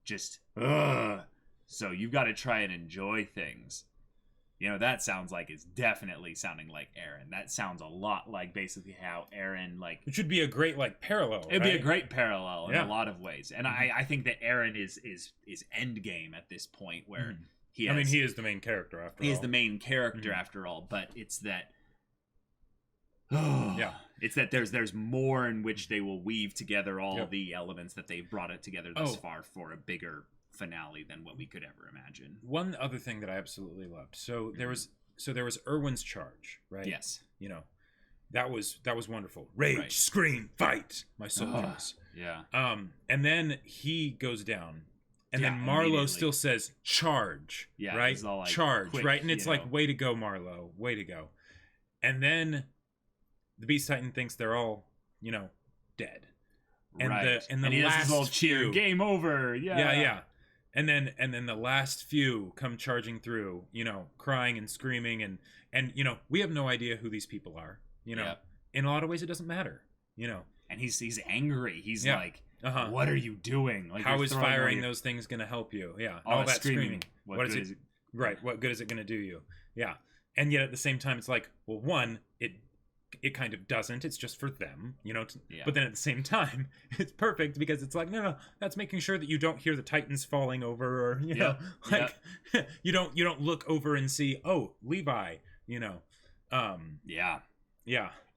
S1: just, So you've got to try and enjoy things. You know, that sounds like it's definitely sounding like Eren. That sounds a lot like basically how Eren, like...
S2: Which would be a great, like, parallel,
S1: It'd be a great parallel in
S2: Yeah.
S1: a lot of ways. And I think that Eren is endgame at this point where he has...
S2: I mean, he is the main character after all.
S1: He is the main character after all, but it's that... yeah. It's that there's more in which they will weave together all the elements that they've brought it together thus far for a bigger finale than what we could ever imagine.
S2: One other thing that I absolutely loved. So there was Erwin's charge, right?
S1: Yes.
S2: You know, that was wonderful. Rage, scream, fight, my soldiers.
S1: Yeah.
S2: And then he goes down, and then Marlowe still says charge. Yeah. Right. It's all like, charge. Quick, right. And it's like, way to go, Marlowe. Way to go. And then the Beast Titan thinks they're all, you know, dead. And
S1: right.
S2: And
S1: he
S2: last
S1: has his little cheer. Game over. Yeah.
S2: Yeah. And then the last few come charging through, you know, crying and screaming, and you know, we have no idea who these people are. You know, in a lot of ways, it doesn't matter. You know,
S1: and he's angry. He's like, "What are you doing? Like,
S2: how is firing those things going to help you? Yeah, all that screaming.
S1: What is it?
S2: Right. What good is it going to do you? Yeah. And yet at the same time, it's like, well, one, it kind of doesn't. It's just for them, you know. But then at the same time, it's perfect because it's like, no, that's making sure that you don't hear the Titans falling over, or you know, like you don't look over and see, oh, Levi, you know. Yeah.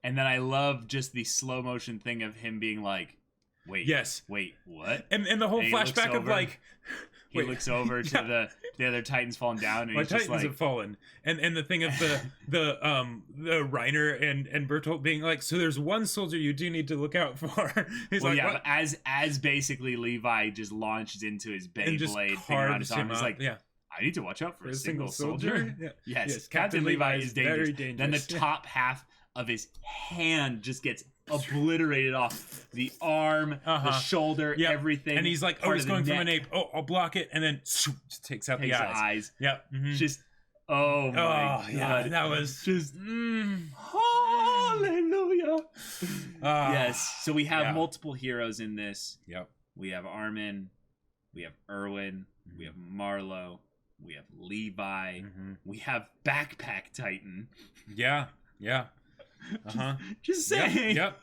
S2: And
S1: then I love just the slow motion thing of him being like, wait, what?
S2: And the whole flashback of like.
S1: He looks over to the other Titans falling down, and
S2: my
S1: he's
S2: Titans
S1: just like,
S2: have fallen. And the thing of the Reiner and Bertolt being like, so there's one soldier you do need to look out for. He's
S1: well,
S2: like,
S1: yeah, as basically Levi just launches into his Beyblade thing around his arm, he's like, I need to watch out for a single soldier. Yes, Captain Levi is dangerous.
S2: Very dangerous.
S1: Then the top half of his hand just gets obliterated off the arm, the shoulder, everything.
S2: And he's like, oh, it's going from an ape. Oh, I'll block it. And then just takes out the eyes. Yep. Mm-hmm.
S1: Just, oh my God.
S2: Yeah, that was
S1: just, hallelujah. Yes. So we have multiple heroes in this.
S2: Yep.
S1: We have Armin. We have Erwin. We have Marlowe. We have Levi. We have Backpack Titan.
S2: Yeah.
S1: Just saying.
S2: Yep.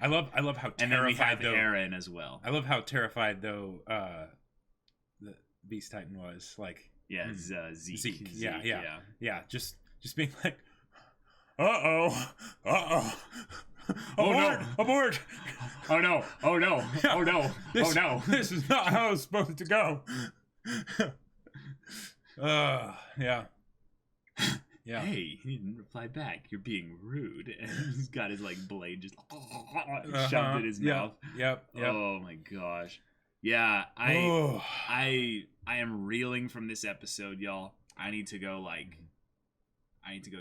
S2: I love how terrified,
S1: and then we have Eren as well.
S2: I love how terrified though the Beast Titan was. Like,
S1: Zeke.
S2: Yeah. Just being like, oh no, abort!
S1: Oh no!
S2: This is not how it's supposed to go. Yeah.
S1: Hey, he didn't reply back. You're being rude. And he's got his like blade just shoved in his mouth.
S2: Yep.
S1: Oh my gosh. Yeah, I am reeling from this episode, y'all. I need to go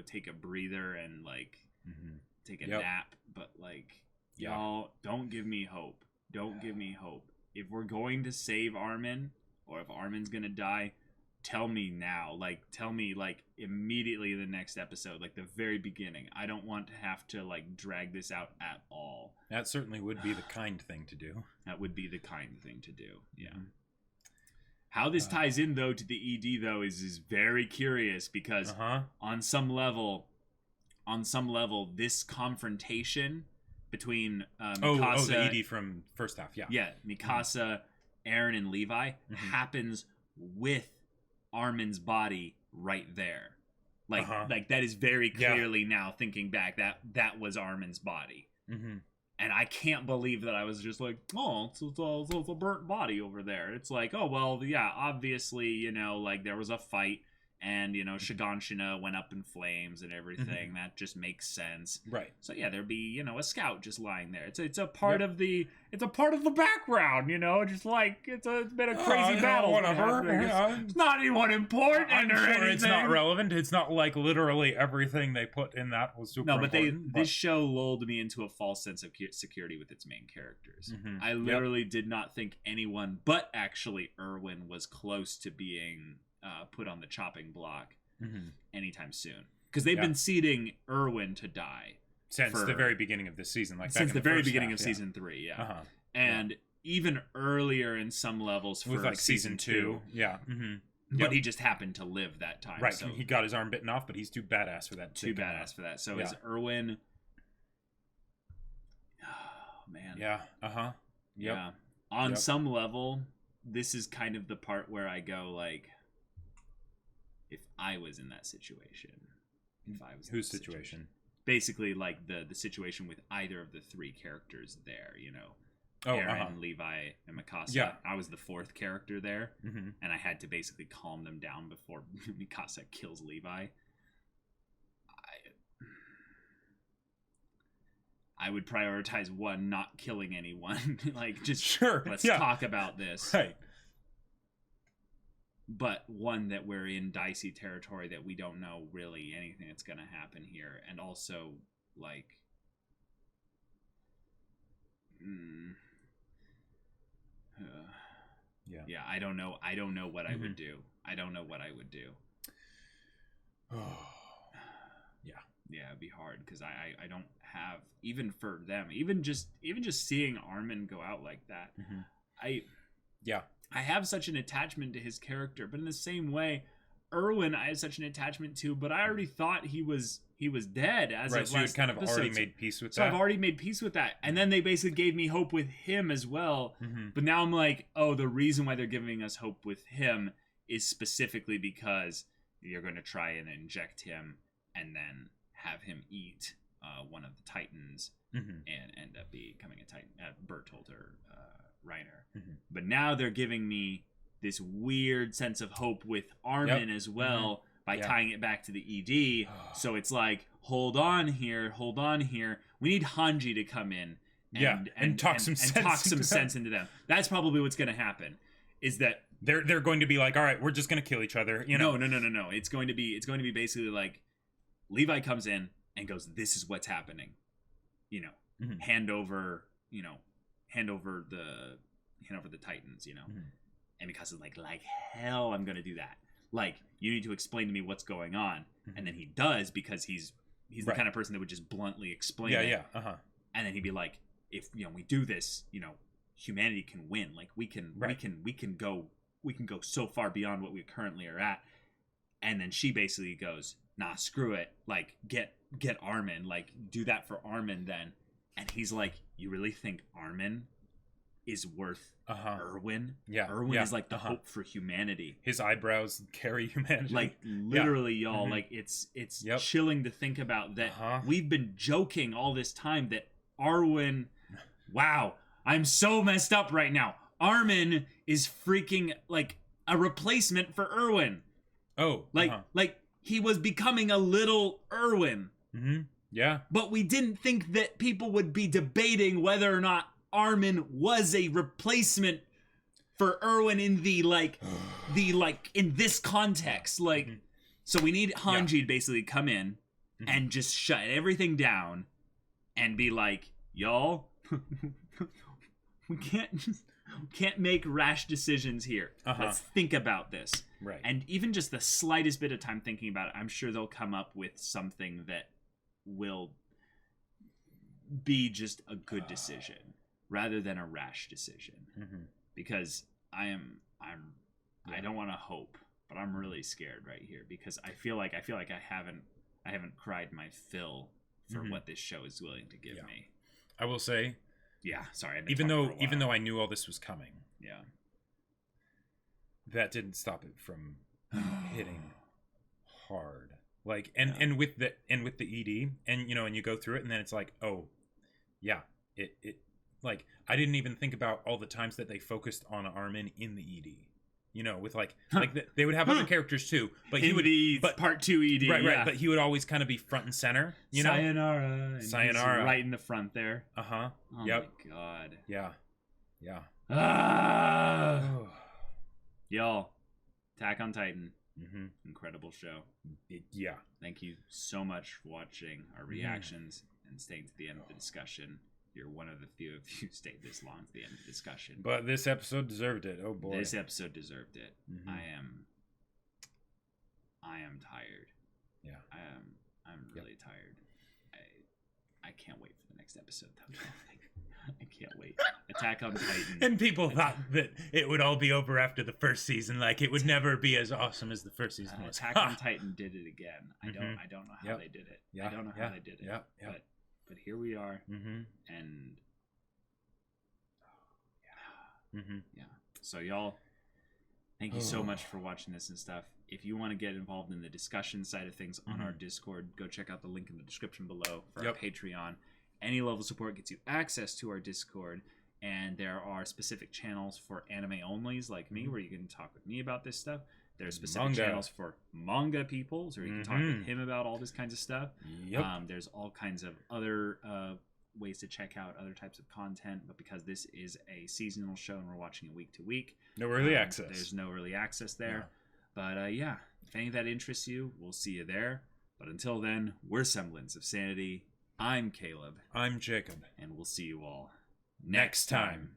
S1: take a breather and like take a nap. But like, y'all, don't give me hope. Don't give me hope. If we're going to save Armin, or if Armin's gonna die, tell me now. Like, tell me like immediately in the next episode, like the very beginning. I don't want to have to like drag this out at all.
S2: That certainly would be the kind thing to do.
S1: That would be the kind thing to do. Yeah. How this ties in though to the ED though is very curious, because on some level this confrontation between Mikasa,
S2: the ED from first half,
S1: Mikasa, Eren, and Levi happens with Armin's body right there. Like that is very clearly now thinking back that was Armin's body. And I can't believe that I was just like, oh, it's a burnt body over there. It's like, oh, well, yeah, obviously, you know, like there was a fight, and, you know, Shiganshina went up in flames and everything. That just makes sense.
S2: Right.
S1: So, yeah, there'd be, you know, a scout just lying there. It's a part of the background, you know, just like it's been a crazy battle.
S2: Whatever.
S1: It's not anyone important
S2: I'm sure
S1: anything.
S2: It's not relevant. It's not like literally everything they put in that was super important.
S1: This show lulled me into a false sense of security with its main characters. I literally did not think anyone but actually Erwin was close to being put on the chopping block anytime soon, because they've been seeding Erwin to die
S2: since the very beginning of this season, like
S1: since the very beginning of season 3, and even earlier in some levels for
S2: with like season 2.
S1: but he just happened to live that time.
S2: Right.
S1: So
S2: He got his arm bitten off, but he's too badass for that.
S1: too badass for that. So is Erwin? Oh man.
S2: Yeah. Yep.
S1: Yeah. On some level, this is kind of the part where I go like, if I was in that situation,
S2: Whose situation?
S1: Basically, like the situation with either of the three characters there, Aaron, Levi, and Mikasa.
S2: Yeah.
S1: I was the fourth character there,
S2: Mm-hmm.
S1: and I had to basically calm them down before Mikasa kills Levi. I would prioritize one, not killing anyone. Like, just let's talk about this.
S2: Right.
S1: But one that we're in dicey territory that we don't know really anything that's going to happen here. And also, like... Yeah, I don't know. I don't know what I would do. I don't know what I would do. Yeah, it'd be hard because I don't have, even for them, even just seeing Armin go out like that. I have such an attachment to his character, but in the same way, Erwin I had such an attachment to, but I already thought he was dead as
S2: right,
S1: of
S2: so you
S1: last
S2: kind of
S1: episode.
S2: already made peace with that.
S1: So I've already made peace with that. And then they basically gave me hope with him as well. But now I'm like, oh, the reason why they're giving us hope with him is specifically because you're going to try and inject him and then have him eat one of the Titans and end up becoming a Titan, Bertolt or Reiner. But now they're giving me this weird sense of hope with Armin as well by tying it back to the ED. So it's like, hold on here. We need Hanji to come in and talk some sense into them. That's probably what's going to happen. Is that
S2: they're going to be like, all right, we're just going to kill each other.
S1: No. It's going to be basically like Levi comes in and goes, this is what's happening. Hand over the Titans. And because it's like hell, I'm gonna do that. Like, you need to explain to me what's going on, and then he does because he's the kind of person that would just bluntly explain it. And then he'd be like, if we do this, humanity can win. Like we can go so far beyond what we currently are at. And then she basically goes, nah, screw it. Like get Armin. Like do that for Armin then. And he's like, you really think Armin is worth Erwin? Erwin is like the hope for humanity.
S2: His eyebrows carry humanity.
S1: Like literally, y'all. Like it's chilling to think about that. We've been joking all this time that Arwen. Wow, I'm so messed up right now. Armin is freaking like a replacement for Erwin.
S2: Oh,
S1: like he was becoming a little Erwin.
S2: Yeah.
S1: But we didn't think that people would be debating whether or not Armin was a replacement for Erwin in the in this context. Like, so we need Hanji to basically come in and just shut everything down and be like, y'all, we can't make rash decisions here. Let's think about this.
S2: Right.
S1: And even just the slightest bit of time thinking about it, I'm sure they'll come up with something that will be just a good decision rather than a rash decision. Because I don't want to hope, but I'm really scared right here because I feel like I haven't cried my fill for what this show is willing to give me.
S2: I will say,
S1: sorry,
S2: even though I knew all this was coming, that didn't stop it from hitting hard. Like and with the ED and and you go through it and then it's like, oh yeah, it like I didn't even think about all the times that they focused on Armin in the ED. With they would have other characters too, but he would
S1: part 2 ED,
S2: right, but he would always kind of be front and center.
S1: Sayonara, right in the front there.
S2: Oh
S1: my god.
S2: Yeah.
S1: Y'all, Attack on Titan. Incredible show.
S2: Yeah.
S1: Thank you so much for watching our reactions and staying to the end of the discussion. You're one of the few of you who stayed this long to the end of the discussion.
S2: But this episode deserved it. Oh boy.
S1: This episode deserved it. I am tired.
S2: Yeah.
S1: I'm really tired. I can't wait for the next episode though. I can't wait. Attack on Titan.
S2: And people thought that it would all be over after the first season. Like it would never be as awesome as the first season was.
S1: Attack on Titan did it again. I don't know how they did it.
S2: Yeah,
S1: I don't know how they did it.
S2: Yeah.
S1: But here we are.
S2: Mm-hmm.
S1: And
S2: Mm-hmm.
S1: yeah. So y'all, thank you so much for watching this and stuff. If you want to get involved in the discussion side of things on our Discord, go check out the link in the description below for our Patreon. Any level of support gets you access to our Discord, and there are specific channels for anime onlys like me, where you can talk with me about this stuff. There are specific channels for manga people, so you can talk with him about all this kinds of stuff.
S2: Yep.
S1: There's all kinds of other ways to check out other types of content, but because this is a seasonal show and we're watching it week to week,
S2: no early access.
S1: There's no early access there. But yeah, if any of that interests you, we'll see you there. But until then, we're Semblance of Sanity. I'm Caleb.
S2: I'm Jacob.
S1: And we'll see you all next time.